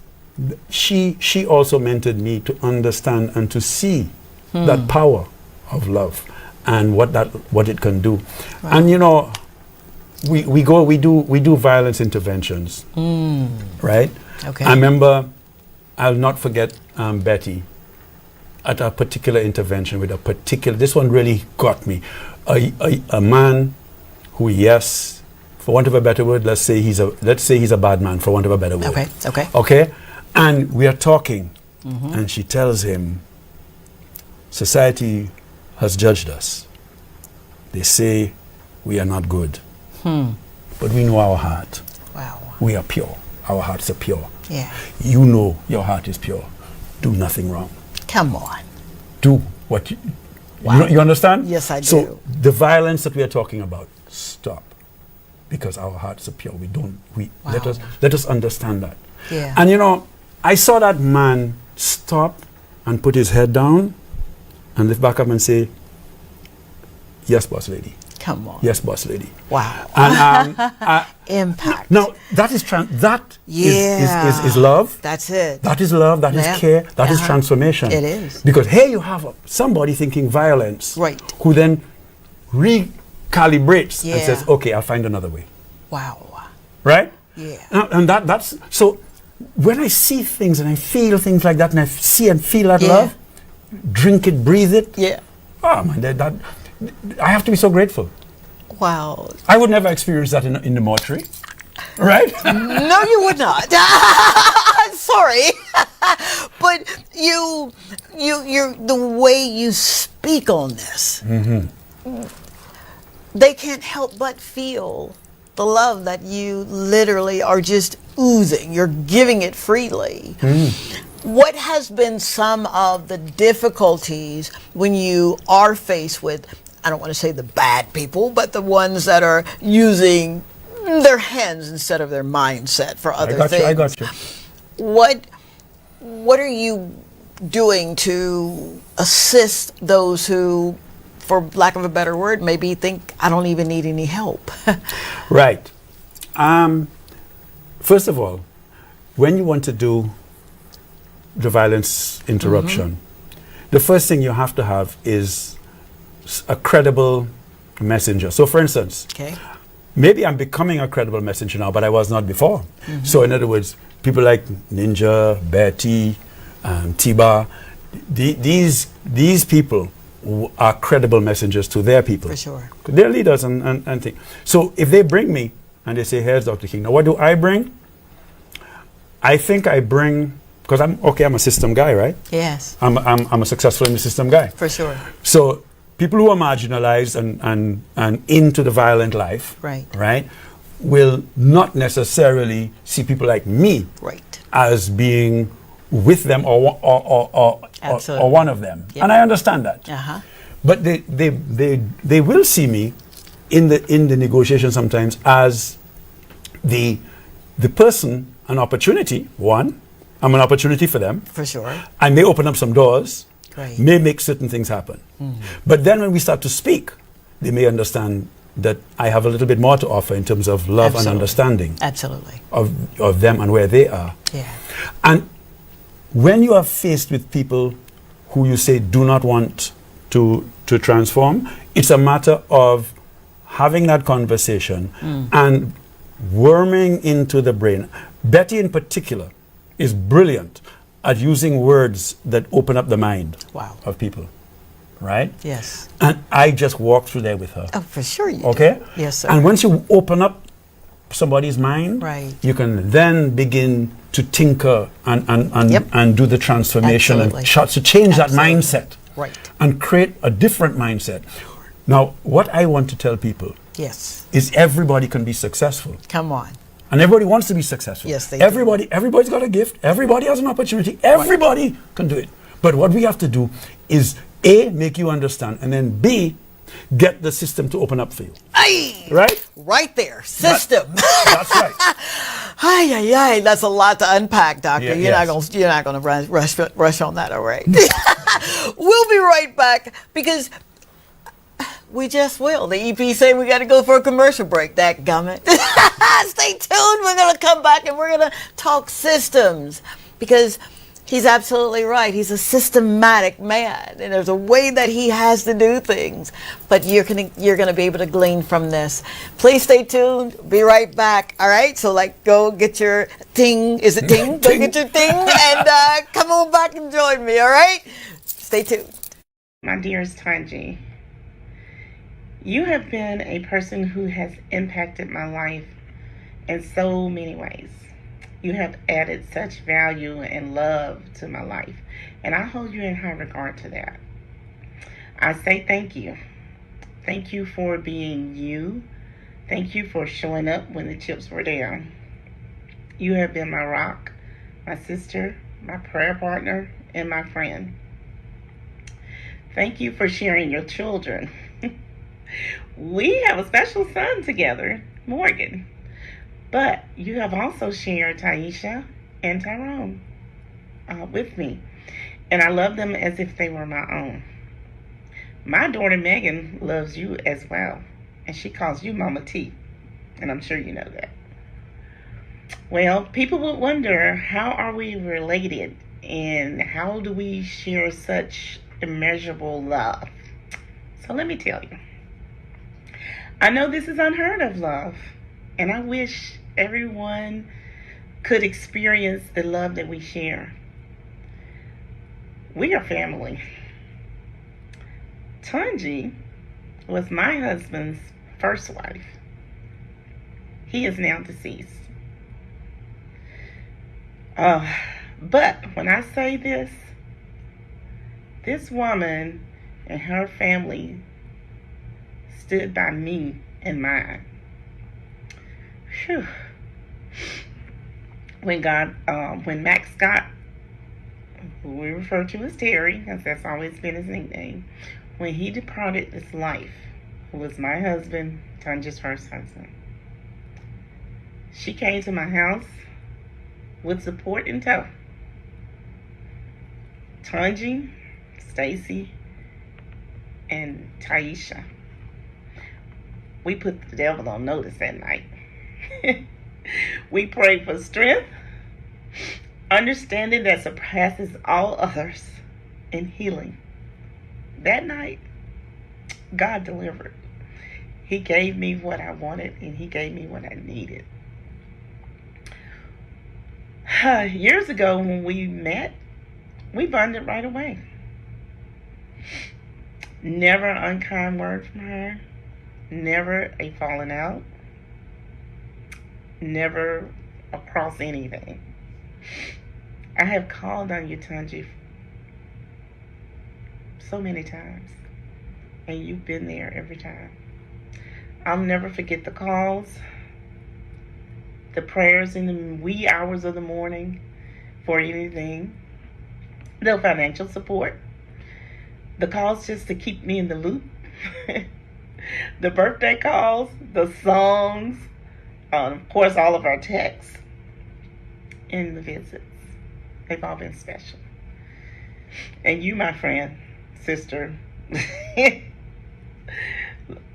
she also mentored me to understand and to see that power of love and what it can do. Right. And we do violence interventions, right? Okay. I remember, I'll not forget Betty at a particular intervention with a particular. This one really got me. A man who, yes, for want of a better word, let's say he's a bad man, for want of a better word. Okay. Okay. Okay, and we are talking, and she tells him, society has judged us. They say we are not good, but we know our heart. Wow. We are pure. Our hearts are pure. Yeah. You know your heart is pure. Do nothing wrong. Come on. Do what you... Wow. You understand? Yes, I do. So the violence that we are talking about, stop. Because our hearts are pure. Let us understand that. Yeah. And you know, I saw that man stop and put his head down and lift back up and say, yes, boss lady. Come on. Yes, boss lady. Wow. And Impact. now that is love. That's it. That is love. That is care. That is transformation. It is. Because here you have somebody thinking violence, Right. who then recalibrates Yeah. and says, "Okay, I'll find another way." Wow. Right? Yeah. And that's so. When I see things and I feel things like that, and I see and feel that Yeah. love, drink it, breathe it. Yeah. Oh man, that I have to be so grateful. Wow. I would never experience that in the mortuary, right? No, you would not. Sorry, but you're the way you speak on this. They can't help but feel the love that you literally are just oozing. You're giving it freely. What has been some of the difficulties when you are faced with, I don't want to say the bad people, but the ones that are using their hands instead of their mindset for other things? I got you. What are you doing to assist those who, for lack of a better word, maybe think, I don't even need any help? Right. First of all, when you want to do the violence interruption, the first thing you have to have is a credible messenger. So for instance, Okay. maybe I'm becoming a credible messenger now, but I was not before. So in other words, people like Ninja, Betty, Tiba, these people are credible messengers to their people. For sure. They're leaders and things. So if they bring me and they say, here's Dr. King. Now what do I bring? I think I bring, because I'm a system guy, right? Yes. I'm a successful in the system guy. For sure. So people who are marginalized and into the violent life, Right. will not necessarily see people like me Right. as being with them or one of them. Yep. And I understand that. But they will see me in the negotiation sometimes as the person, an opportunity. One, I'm an opportunity for them. For sure. I may open up some doors, Right. may make certain things happen. But then when we start to speak, they may understand that I have a little bit more to offer in terms of love and understanding Absolutely. of them and where they are. Yeah. And when you are faced with people who you say do not want to transform, it's a matter of having that conversation and worming into the brain. Betty in particular is brilliant at using words that open up the mind Wow. of people, right? Yes. And I just walk through there with her. Oh, for sure you Okay? do. Yes, sir. And once you open up somebody's mind, Right. you can then begin to tinker and Yep. and do the transformation Absolutely. to change that Absolutely. mindset. Right. And create a different mindset. Now, what I want to tell people Yes. is everybody can be successful. Come on. And everybody wants to be successful. Yes, they do. Everybody's got a gift. Everybody has an opportunity. Everybody can do it. But what we have to do is A, make you understand, and then B, get the system to open up for you. Ay! Right? Right there. System. That's right. Ay. That's a lot to unpack, Doctor. Yeah, You're not gonna rush on that, all right? We'll be right back because we just will. The EP say we got to go for a commercial break. That gummit. Stay tuned. We're gonna come back and we're gonna talk systems because He's absolutely right. He's a systematic man, and there's a way that he has to do things. But you're gonna be able to glean from this. Please stay tuned. Be right back. All right. So like, go get your ting. Is it ting? Go get your ting, and come on back and join me. All right. Stay tuned. My dearest Tongie, you have been a person who has impacted my life in so many ways. You have added such value and love to my life, and I hold you in high regard to that. I say thank you. Thank you for being you. Thank you for showing up when the chips were down. You have been my rock, my sister, my prayer partner, and my friend. Thank you for sharing your children. We have a special son together, Morgan. But you have also shared Taisha and Tyrone with me. And I love them as if they were my own. My daughter Megan loves you as well. And she calls you Mama T. And I'm sure you know that. Well, people would wonder, how are we related? And how do we share such immeasurable love? So let me tell you. I know this is unheard of love. And I wish everyone could experience the love that we share. We are family. Tongie was my husband's first wife. He is now deceased. But when I say this woman and her family stood by me and mine. Whew. When Max Scott, who we refer to as Terry, because that's always been his nickname, when he departed this life, who was my husband, Tongie's first husband, she came to my house with support in tow. Tongie, Stacy, and Taisha. We put the devil on notice that night. We prayed for strength, understanding that surpasses all others, and healing. That night, God delivered. He gave me what I wanted, and He gave me what I needed. Years ago, when we met, we bonded right away. Never an unkind word from her. Never a falling out. Never across anything. I have called on you, Tongie, so many times, and you've been there every time. I'll never forget the calls, the prayers in the wee hours of the morning for anything, the financial support, the calls just to keep me in the loop, the birthday calls, the songs, of course, all of our texts, and the visits. They've all been special. And you, my friend, sister,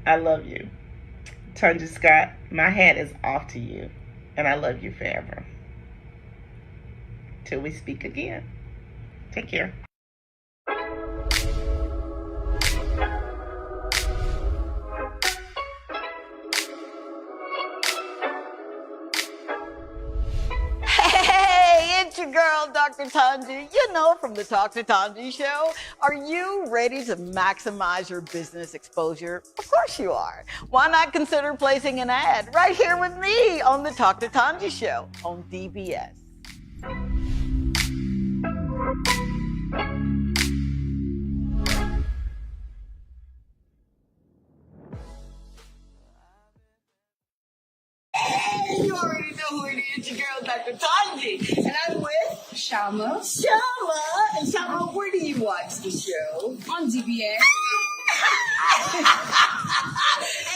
I love you. Tongie Scott, my hat is off to you, and I love you forever. Till we speak again. Take care. Your girl, Dr. Tongie, you know, from the Talk to Tongie show. Are you ready to maximize your business exposure? Of course you are. Why not consider placing an ad right here with me on the Talk to Tongie show on DBS? You already know who it is, your girl, Dr. Tongie. And I'm with Shama. And Shama, where do you watch the show? On DBS.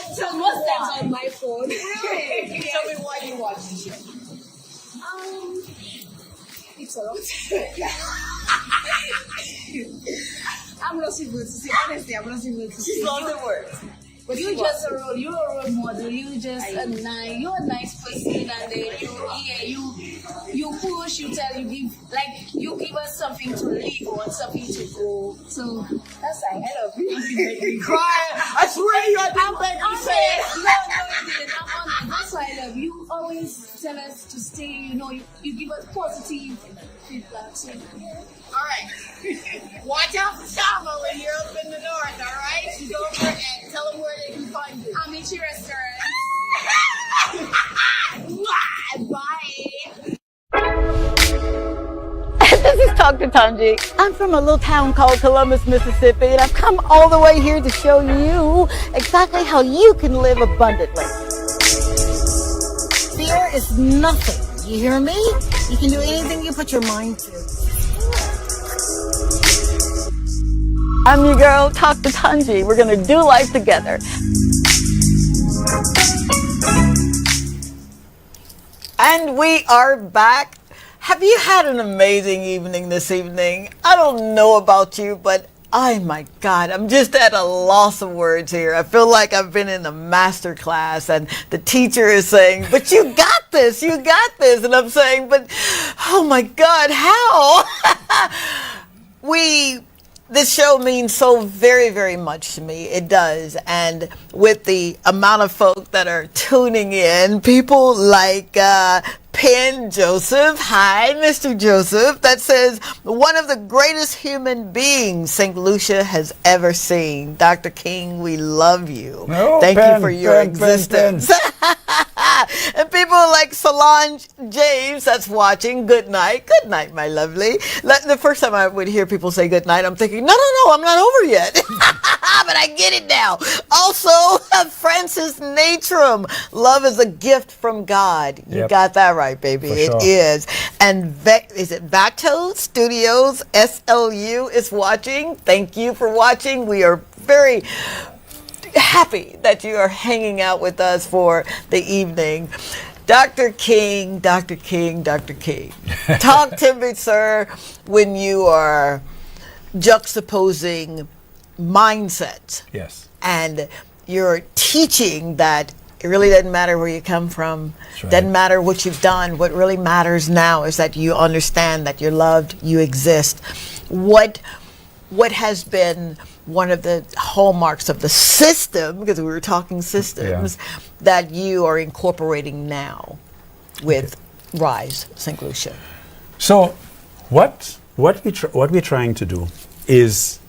And tell me Most why. times on my phone. Really? Yes. Tell me why you watch the show. It's a lot. I'm not able to say, honestly, I'm not able to say. She's lost her words. But you're a role model. You're a nice person, and then you push, you give us something to live on, something to go. So that's why I love you. You make me cry. I swear you didn't make me say it. No, you didn't. I'm honest. That's why I love you. You always tell us to stay. You give us positive feedback. So, All right. Watch out for Shama when you're up in the north, all right? She's over and tell them where they can find you. I'm at your restaurant. Bye. This is Dr. Tongie. I'm from a little town called Columbus, Mississippi, and I've come all the way here to show you exactly how you can live abundantly. Fear is nothing. You hear me? You can do anything you put your mind to. I'm your girl, Dr. Tongie. We're going to do life together. And we are back. Have you had an amazing evening this evening? I don't know about you, but oh my God, I'm just at a loss of words here. I feel like I've been in a master class and the teacher is saying, but you got this, you got this. And I'm saying, but oh my God, how? This show means so very, very much to me. It does. And with the amount of folk that are tuning in, people like Penn Joseph, hi, Mr. Joseph, that says, one of the greatest human beings Saint Lucia has ever seen. Dr. King, we love you. Oh, Thank Penn, you for your Penn, existence. And people like Solange James that's watching, good night. Good night, my lovely. The first time I would hear people say good night, I'm thinking, no, I'm not over yet. But I get it now. Also, Francis Natrum, love is a gift from God. You got that right, baby. For it sure. is. And is it Vacto Studios, SLU is watching. Thank you for watching. We are very happy that you are hanging out with us for the evening. Dr. King, Dr. King, Dr. King. Talk to me, sir, when you are juxtaposing mindsets. Yes. And you're teaching that it really doesn't matter where you come from. That's right. Doesn't matter what you've done. What really matters now is that you understand that you're loved, you exist. What has been one of the hallmarks of the system, because we were talking systems, that you are incorporating now with Rise St. Lucia? So what we're trying to do is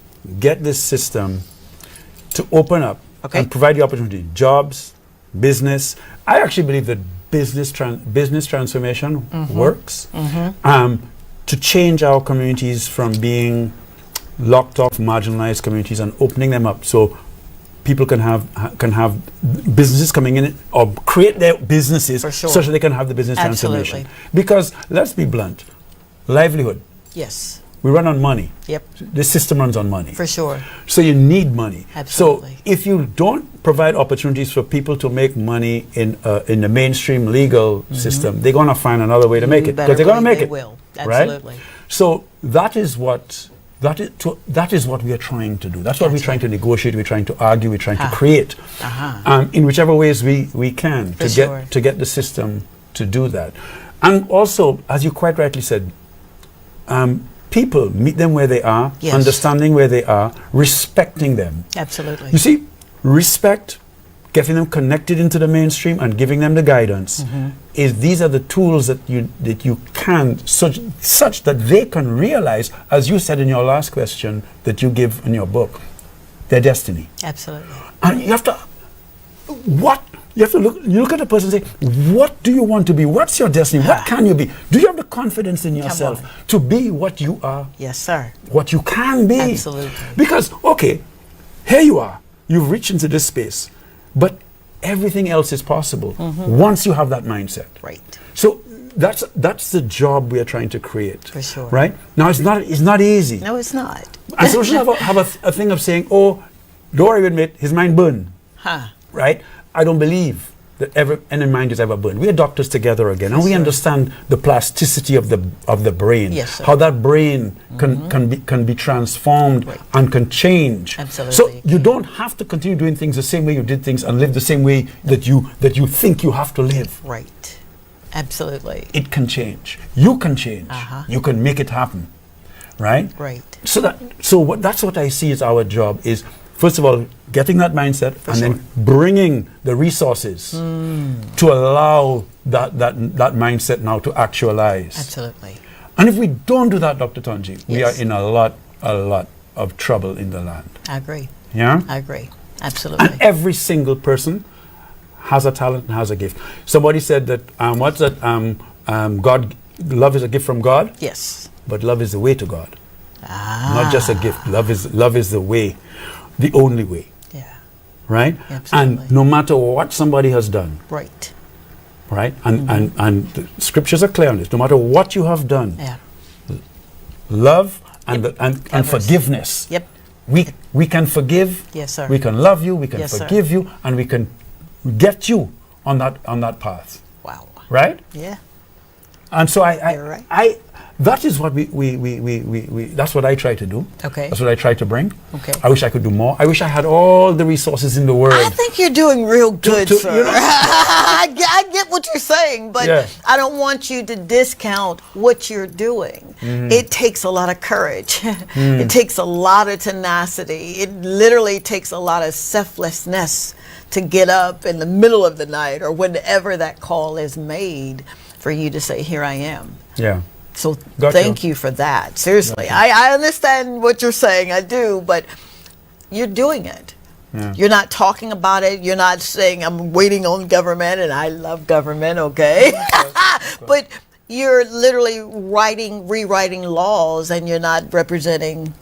get this system to open up and provide the opportunity, jobs, business. I actually believe that business transformation works to change our communities from being locked off, marginalized communities, and opening them up so people can have businesses coming in or create their businesses such that they can have the business transformation. Because let's be blunt, livelihood. Yes. We run on money. Yep. The system runs on money. For sure. So you need money. Absolutely. So if you don't provide opportunities for people to make money in the mainstream legal system, they're going to find another way to make it, because they're going to make it. Will. Right? Absolutely. So that is what we are trying to do. That's what we're trying to negotiate. We're trying to argue. We're trying to create, in whichever ways we can to get the system to do that. And also, as you quite rightly said, people meet them where they are, understanding where they are, respecting them. Absolutely. You see, respect, getting them connected into the mainstream and giving them the guidance, these are the tools that you can, such that they can realize, as you said in your last question that you give in your book, their destiny. Absolutely. And you have to look at the person and say, what do you want to be? What's your destiny? What can you be? Do you have the confidence in yourself to be what you are? Yes, sir. What you can be. Absolutely. Because, here you are. You've reached into this space. But everything else is possible once you have that mindset. Right. So that's the job we are trying to create. For sure. Right? Now, it's not easy. No, it's not. And so we have a thing of saying, don't worry with me, his mind burned. Huh. Right? I don't believe that any mind is ever born. We are doctors together again, and we understand the plasticity of the brain. Yes, sir. How that brain can be transformed and can change. Absolutely. So you don't have to continue doing things the same way you did things and live the same way that you think you have to live. Right. Absolutely. It can change. You can change. You can make it happen. Right? Right. That's what I see as our job is, first of all, getting that mindset then bringing the resources to allow that mindset now to actualize. Absolutely. And if we don't do that, Dr. Tongie, we are in a lot of trouble in the land. I agree. Yeah? I agree. Absolutely. And every single person has a talent and has a gift. Somebody said that, what's that? Love is a gift from God. Yes. But love is the way to God. Not just a gift. Love is the way, the only way. Yeah. Right? Absolutely. And no matter what somebody has done. Right. Right? And the scriptures are clear on this. No matter what you have done. Yeah. Love and forgiveness. Yep. We can forgive. Yes, sir. We can love you. We can Yes, forgive you, and we can get you on that path. Wow. Right? Yeah. And so You're right. that is what we that's what I try to do. Okay. That's what I try to bring. Okay. I wish I could do more. I wish I had all the resources in the world. I think you're doing real good, sir. You know, I get what you're saying, but Yeah. I don't want you to discount what you're doing. It takes a lot of courage. It takes a lot of tenacity. It literally takes a lot of selflessness to get up in the middle of the night or whenever that call is made for you to say, here I am. yeah. So Got thank you for that. Seriously, I understand what you're saying. I do, but you're doing it. Yeah. You're not talking about it. You're not saying I'm waiting on government and I love government, okay? But you're literally rewriting laws, and you're not representing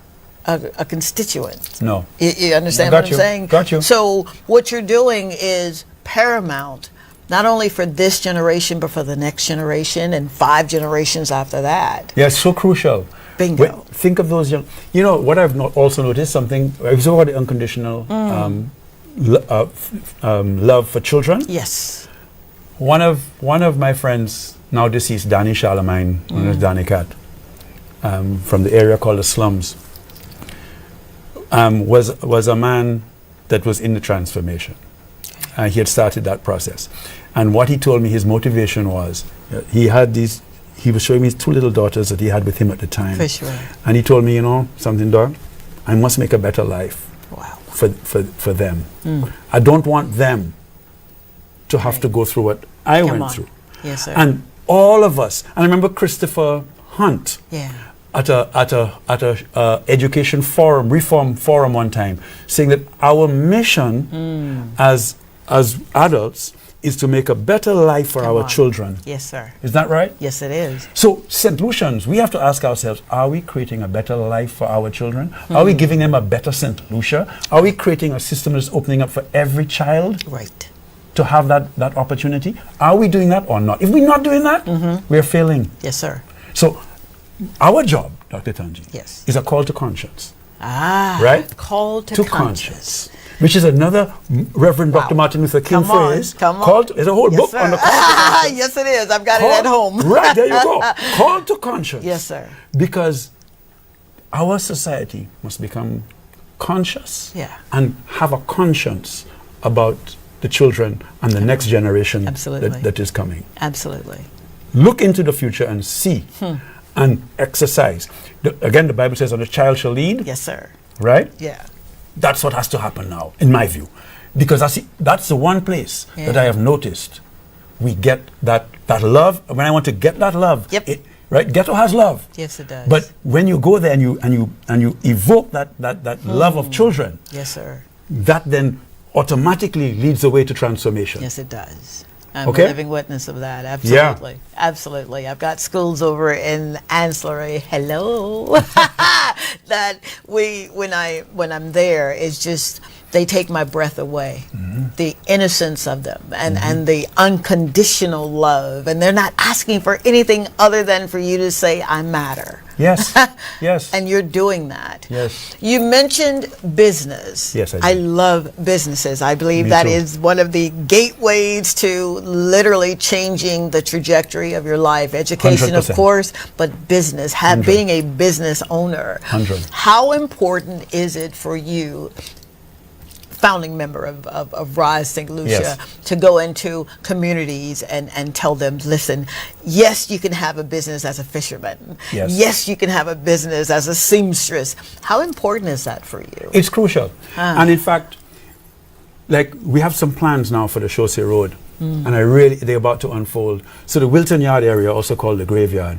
a constituent. No. You understand Got what you. I'm saying? Got you. So what you're doing is paramount, not only for this generation, but for the next generation and 5 generations after that. Yeah, it's so crucial. Bingo. Think of those young. You know what I've also noticed something. I've talked about the unconditional love for children. Yes. One of my friends, now deceased, Danny Charlemagne, known as Danny Cat, from the area called the Slums, was a man that was in the transformation. He had started that process. And what he told me his motivation was, he was showing me his 2 little daughters that he had with him at the time. For sure. And he told me, you know, something, dog, I must make a better life for them. I don't want them to have to go through what I went through. Yes, sir. And all of us, and I remember Christopher Hunt, at a education forum, reform forum one time, saying that our mission as adults is to make a better life for our children. Yes, sir. Is that right? Yes, it is. So, Saint Lucians, we have to ask ourselves, are we creating a better life for our children? Are we giving them a better Saint Lucia? Are we creating a system that's opening up for every child? Right. To have that opportunity? Are we doing that or not? If we're not doing that, we're failing. Yes, sir. So, our job, Dr. Tongie, Yes. is a call to conscience. Right? Call to conscience. Which is another Reverend Dr. Martin Luther King phrase. There's a whole book on the call to conscience. Yes, it is. I've got it at home. Right, there you go. Call to conscience. Yes, sir. Because our society must become conscious and have a conscience about the children and the next generation that is coming. Absolutely. Look into the future and see and exercise. Again, the Bible says, "And a child shall lead." Yes, sir. Right? Yeah. That's what has to happen now, in my view. Because that's the one place that I have noticed we get that love. When I want to get that love, right? Ghetto has love. Yes, it does. But when you go there and you evoke that love of children, yes, sir, that then automatically leads the way to transformation. Yes, it does. I'm a living witness of that. Absolutely. Yeah. Absolutely. I've got schools over in Ancillary. Hello. That when I'm there, it's just, they take my breath away. The innocence of them and the unconditional love. And they're not asking for anything other than for you to say, I matter. Yes. Yes. And you're doing that. Yes. You mentioned business. Yes, I I did. love businesses. I believe Me that too. is one of the gateways to literally changing the trajectory of your life. Education, of 100%. course, but business, 100. being a business owner. 100. How important is it for you, founding member of Rise Saint Lucia, Yes. to go into communities and tell them, listen, yes, you can have a business as a fisherman. Yes. Yes, you can have a business as a seamstress. How important is that for you? It's crucial. And in fact, like, we have some plans now for the Chaussee Road. And they're about to unfold. So the Wilton Yard area, also called the Graveyard.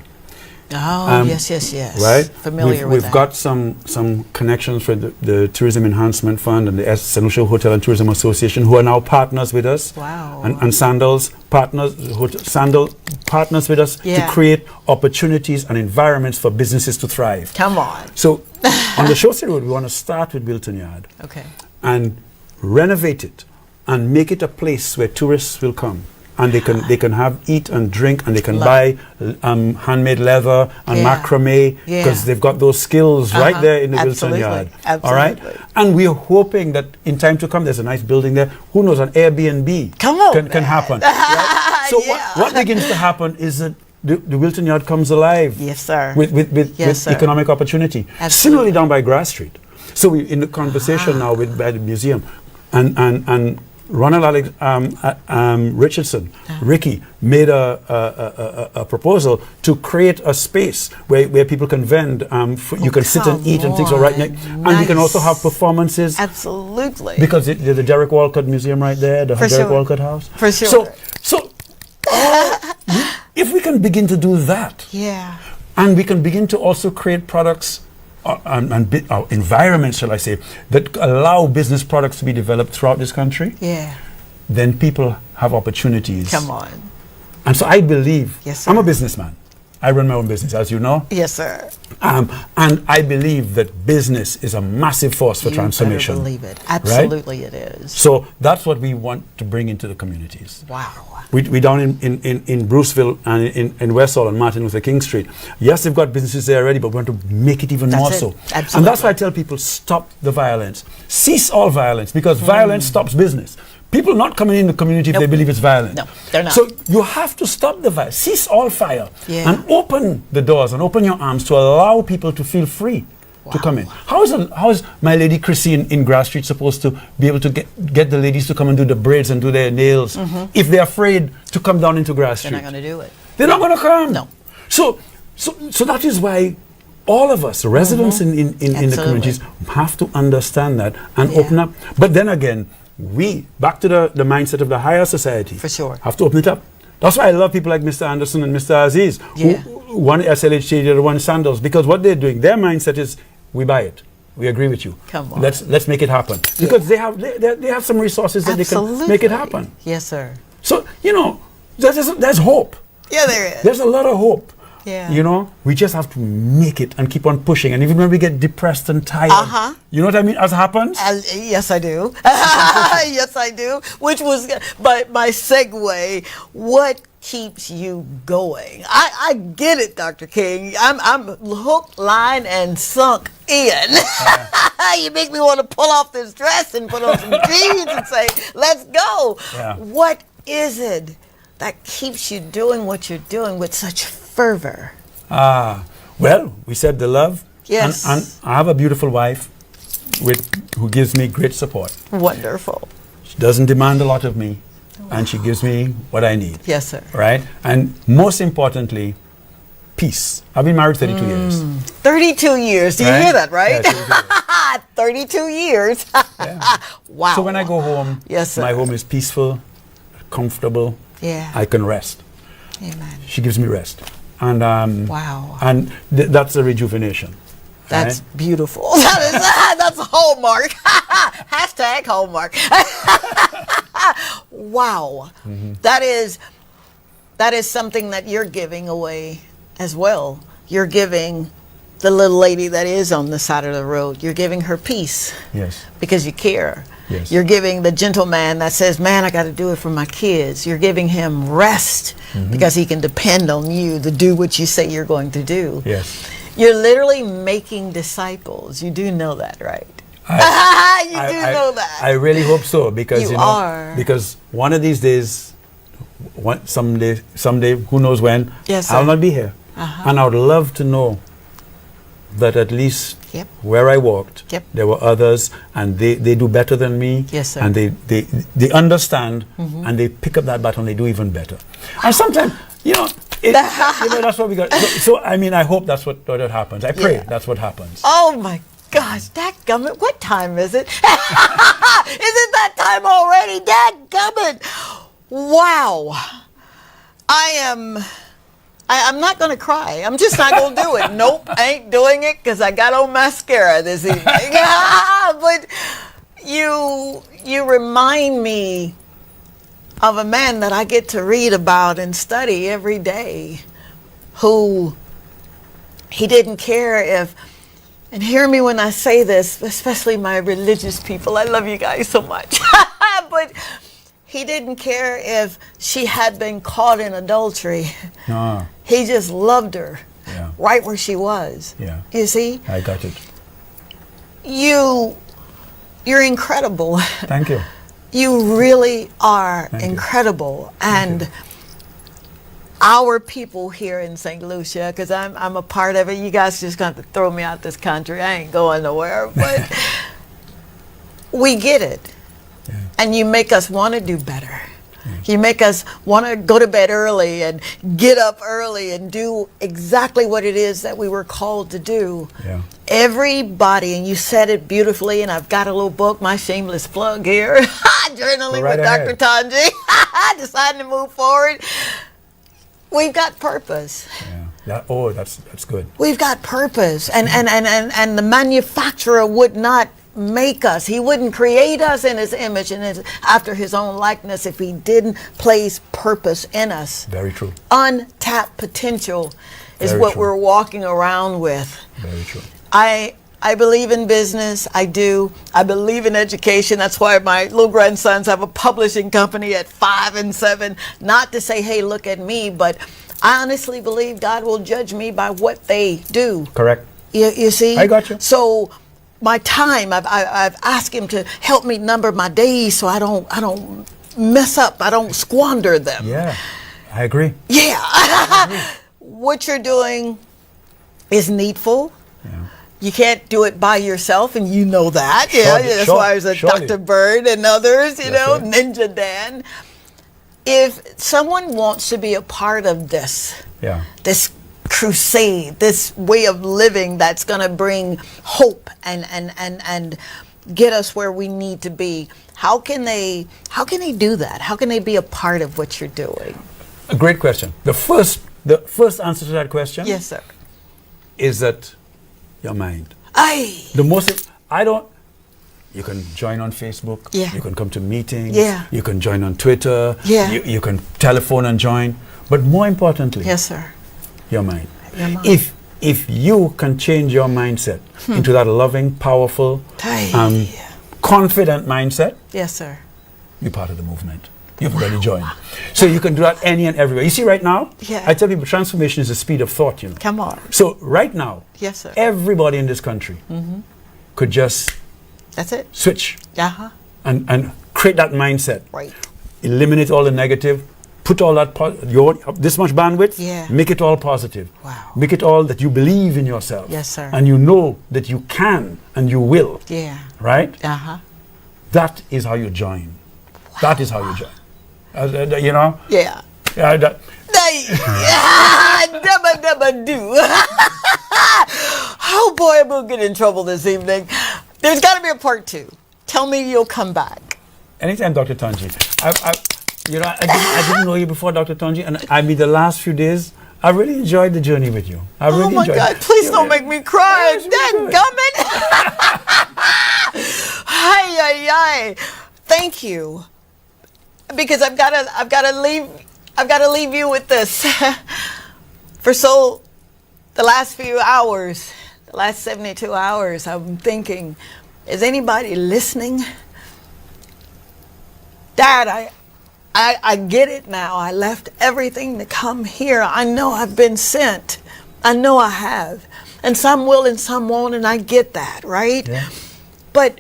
Oh, yes. Right? Familiar with We've that. got some connections for the Tourism Enhancement Fund and the Saint Lucia Hotel and Tourism Association, who are now partners with us. Wow. And Sandals partners with us to create opportunities and environments for businesses to thrive. Come on. So on the Chaussee Road, we want to start with Wilton Yard. Okay. And renovate it and make it a place where tourists will come. And they can eat and drink, and they can buy handmade leather and macrame, because they've got those skills right there in the Wilton Yard. Absolutely. All right? And we're hoping that in time to come, there's a nice building there. Who knows, an Airbnb can happen. Right? So what begins to happen is that the Wilton Yard comes alive. Yes, sir. With economic opportunity. Absolutely. Similarly down by Grass Street. So we're in the conversation now by the museum, and Ronald Richardson, Ricky, made a proposal to create a space where people can vend. You can sit and eat and things right next. And we can also have performances. Absolutely. Because there's the Derek Walcott Museum right there, the Derek Walcott House. For sure. So if we can begin to do that, and we can begin to also create products and environments, shall I say, that allow business products to be developed throughout this country, then people have opportunities. Come on. And so I believe, yes, sir. I'm a businessman. I run my own business, as you know. Yes, sir. And I believe that business is a massive force for transformation. You better believe it. Absolutely, right? it is. So that's what we want to bring into the communities. Wow. We down in Bruceville and in Westall and Martin Luther King Street. Yes, they've got businesses there already, but we want to make it even more so. Absolutely. And that's why I tell people, stop the violence. Cease all violence, because violence stops business. People not coming in the community if they believe it's violent. No, they're not. So you have to stop the violence. Cease all fire. And open the doors and open your arms to allow people to feel free to come in. How is my lady Chrissy in Grass Street supposed to be able to get the ladies to come and do the braids and do their nails if they're afraid to come down into Grass Street? They're not going to do it. They're not going to come. No. So that is why all of us, residents in the communities, have to understand that and open up. But then again, we, back to the mindset of the higher society, for sure, have to open it up. That's why I love people like Mr. Anderson and Mr. Aziz, who one SLHT, the other one Sandals, because what they're doing, their mindset is, we buy it. We agree with you. Come on. Let's make it happen. Because they have some resources that they can make it happen. Yes, sir. So, there's hope. Yeah, there is. There's a lot of hope. Yeah. We just have to make it and keep on pushing. And even when we get depressed and tired, you know what I mean, as happens? Yes, I do. Yes, I do. Which was my segue. What keeps you going? I get it, Dr. King. I'm hook, line, and sunk in. You make me want to pull off this dress and put on some jeans and say, let's go. Yeah. What is it that keeps you doing what you're doing with such fervor? Well, we said the love. Yes. And I have a beautiful wife who gives me great support. Wonderful. She doesn't demand a lot of me, and she gives me what I need. Yes, sir. Right? And most importantly, peace. I've been married 32 years. 32 years. Do you hear that, right? Yeah, 32 years. Wow. So when I go home, yes, sir, my home is peaceful, comfortable. Yeah. I can rest. Amen. She gives me rest. And wow. And that's a rejuvenation. That's beautiful. That's a hallmark. Hashtag hallmark. Wow. That is something that you're giving away as well. You're giving the little lady that is on the side of the road, you're giving her peace. Yes. Because you care. Yes. You're giving the gentleman that says, man, I got to do it for my kids. You're giving him rest because he can depend on you to do what you say you're going to do. Yes. You're literally making disciples. You do know that, right? You do know that. I really hope so, because You you know, are. because one of these days, someday, who knows when, Yes, I'll sir. not be here, and I would love to know that at least Yep. where I walked, Yep. there were others, and they do better than me. Yes, sir. And they understand, and they pick up that baton. They do even better. And sometimes, you know, that's what we got. So I mean, I hope that's what happens. I pray Yeah. that's what happens. Oh my gosh, dadgummit, what time is it? Is it that time already? Dadgummit. Wow. I'm not going to cry. I'm just not going to do it. Nope, I ain't doing it because I got on mascara this evening. But you remind me of a man that I get to read about and study every day, who he didn't care if, and hear me when I say this, especially my religious people, I love you guys so much, but he didn't care if she had been caught in adultery. No. He just loved her right where she was. Yeah. You see? I got it. You're incredible. Thank you. You really are Thank you. incredible. And our people here in Saint Lucia, because I'm a part of it, you guys just going to throw me out this country. I ain't going nowhere. But we get it. Yeah. And you make us want to do better. You make us want to go to bed early and get up early and do exactly what it is that we were called to do. Yeah. Everybody, and you said it beautifully, and I've got a little book, my shameless plug here, Journaling Go right with ahead. Dr. Tongie, deciding to move forward. We've got purpose. Yeah. That's good. We've got purpose, and the manufacturer would not make us. He wouldn't create us in his image and after his own likeness if he didn't place purpose in us. Very true. Untapped potential is Very what true. we're walking around with. Very true. I believe in business. I do. I believe in education. That's why my little grandsons have a publishing company at 5 and 7. Not to say, hey, look at me, but I honestly believe God will judge me by what they do. Correct. You see? I got you. So my time, I've asked him to help me number my days so I don't mess up. I don't squander them. Yeah. I agree. Yeah. What you're doing is needful. Yeah. You can't do it by yourself, and you know that. Surely, That's why there's a surely. Dr. Bird and others, That's know, right. Ninja Dan. If someone wants to be a part of this crusade, this way of living that's going to bring hope and get us where we need to be, how can they do that? How can they be a part of what you're doing? A great question. The first answer to that question, Yes, sir. is that your mind. Aye. You can join on Facebook. Yeah. You can come to meetings. Yeah. You can join on Twitter. Yeah. You can telephone and join. But more importantly, Yes, sir. your mind. Your mind. If you can change your mindset into that loving, powerful, Aye. confident mindset, Yes, sir. you're part of the movement. You've already joined. So you can do that any and everywhere. You see, right now, Yeah. I tell people transformation is the speed of thought, Come on. So right now, Yes, sir. everybody in this country could just That's it. switch Uh-huh. and create that mindset. Right. Eliminate all the negative. Put all that, this much bandwidth, Yeah. make it all positive. Wow. Make it all that you believe in yourself. Yes, sir. And you know that you can and you will. Yeah. Right? Uh-huh. That is how you join. That is how you join. You know? Yeah. That, Dubba do. Oh boy, I'm gonna get in trouble this evening. There's got to be a part 2. Tell me you'll come back. anytime, Dr. Tongie. I didn't know you before, Dr. Tongie, and I mean the last few days, I really enjoyed the journey with you. I really Oh my enjoyed God! it. Please don't make me cry. Dadgummit. Hi, hi, hi. Thank you. Because I've gotta leave you with this. The last few hours, the last 72 hours, I'm thinking, is anybody listening? Dad, I get it now. I left everything to come here. I know I've been sent. I know I have. And some will and some won't, and I get that, right? Yeah. But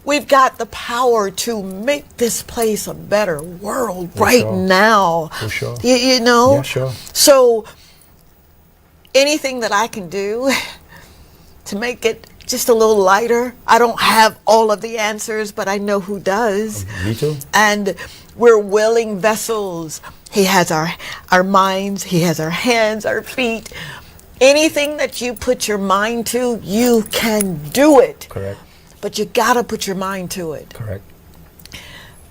we've got the power to make this place a better world For right sure. now. For sure. You know? Yeah, sure. So anything that I can do to make it just a little lighter. I don't have all of the answers, but I know who does. Me too. And we're willing vessels. He has our minds, he has our hands, our feet. Anything that you put your mind to, you can do it. Correct. But you gotta put your mind to it. Correct.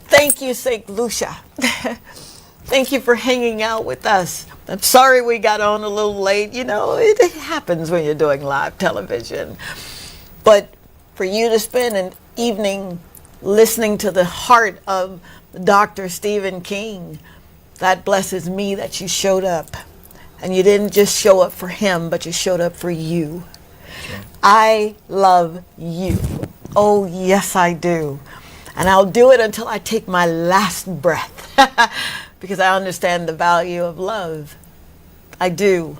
Thank you, Saint Lucia. Thank you for hanging out with us. I'm sorry we got on a little late. You know, it happens when you're doing live television. But for you to spend an evening listening to the heart of Dr. Stephen King, that blesses me that you showed up. And you didn't just show up for him, but you showed up for you. Sure. I love you. Oh, yes, I do. And I'll do it until I take my last breath. Because I understand the value of love. I do.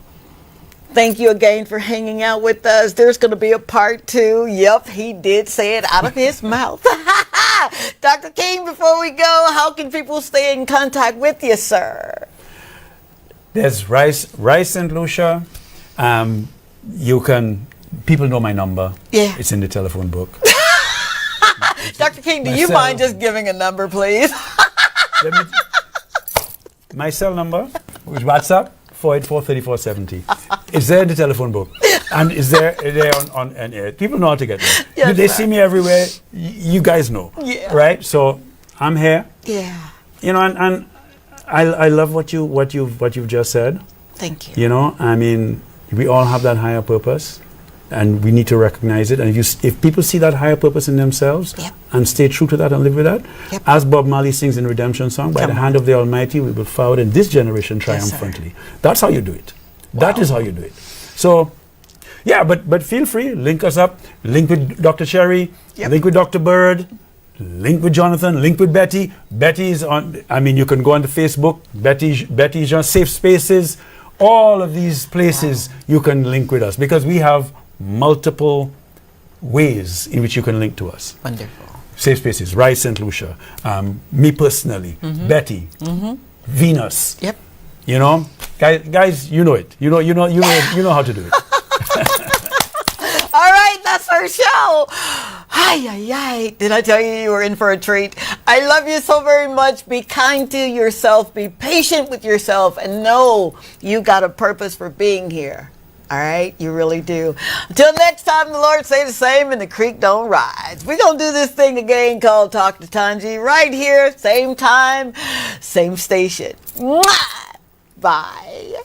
Thank you again for hanging out with us. There's going to be a part 2. Yep, he did say it out of his mouth. Dr. King, before we go, how can people stay in contact with you, sir? There's Rice Saint Lucia. People know my number. Yeah. It's in the telephone book. Dr. King, do you mind just giving a number, please? My cell number, which WhatsApp, 484-3470. It's there in the telephone book. And it's there on air. People know how to get me. Yes, they sir. see me everywhere. You guys know. Yeah. Right? So I'm here. Yeah. You know, and I love what you've just said. Thank you. You know, I mean, we all have that higher purpose. And we need to recognize it. And if people see that higher purpose in themselves, yep, and stay true to that and live with that, yep, as Bob Marley sings in Redemption Song, by the hand of the Almighty, we will forward in this generation triumphantly. Yes, that's how you do it. Wow. That is how you do it. So, yeah, but feel free, link us up, link with Dr. Cherry, yep, link with Dr. Bird, link with Jonathan, link with Betty. Betty is on, I mean, you can go on the Facebook, Betty's on Safe Spaces, all of these places, wow, you can link with us because we have multiple ways in which you can link to us. Wonderful. Safe Spaces, Rice Saint Lucia, me personally, Betty, Venus. Yep. You know, guys, you know it. You know how to do it. All right, that's our show. Ay, ay, ay. Did I tell you were in for a treat? I love you so very much. Be kind to yourself. Be patient with yourself. And know you got a purpose for being here. All right? You really do. Until next time, the Lord say the same and the creek don't rise. We're going to do this thing again called Talk to Tongie right here, same time, same station. Mwah! Bye.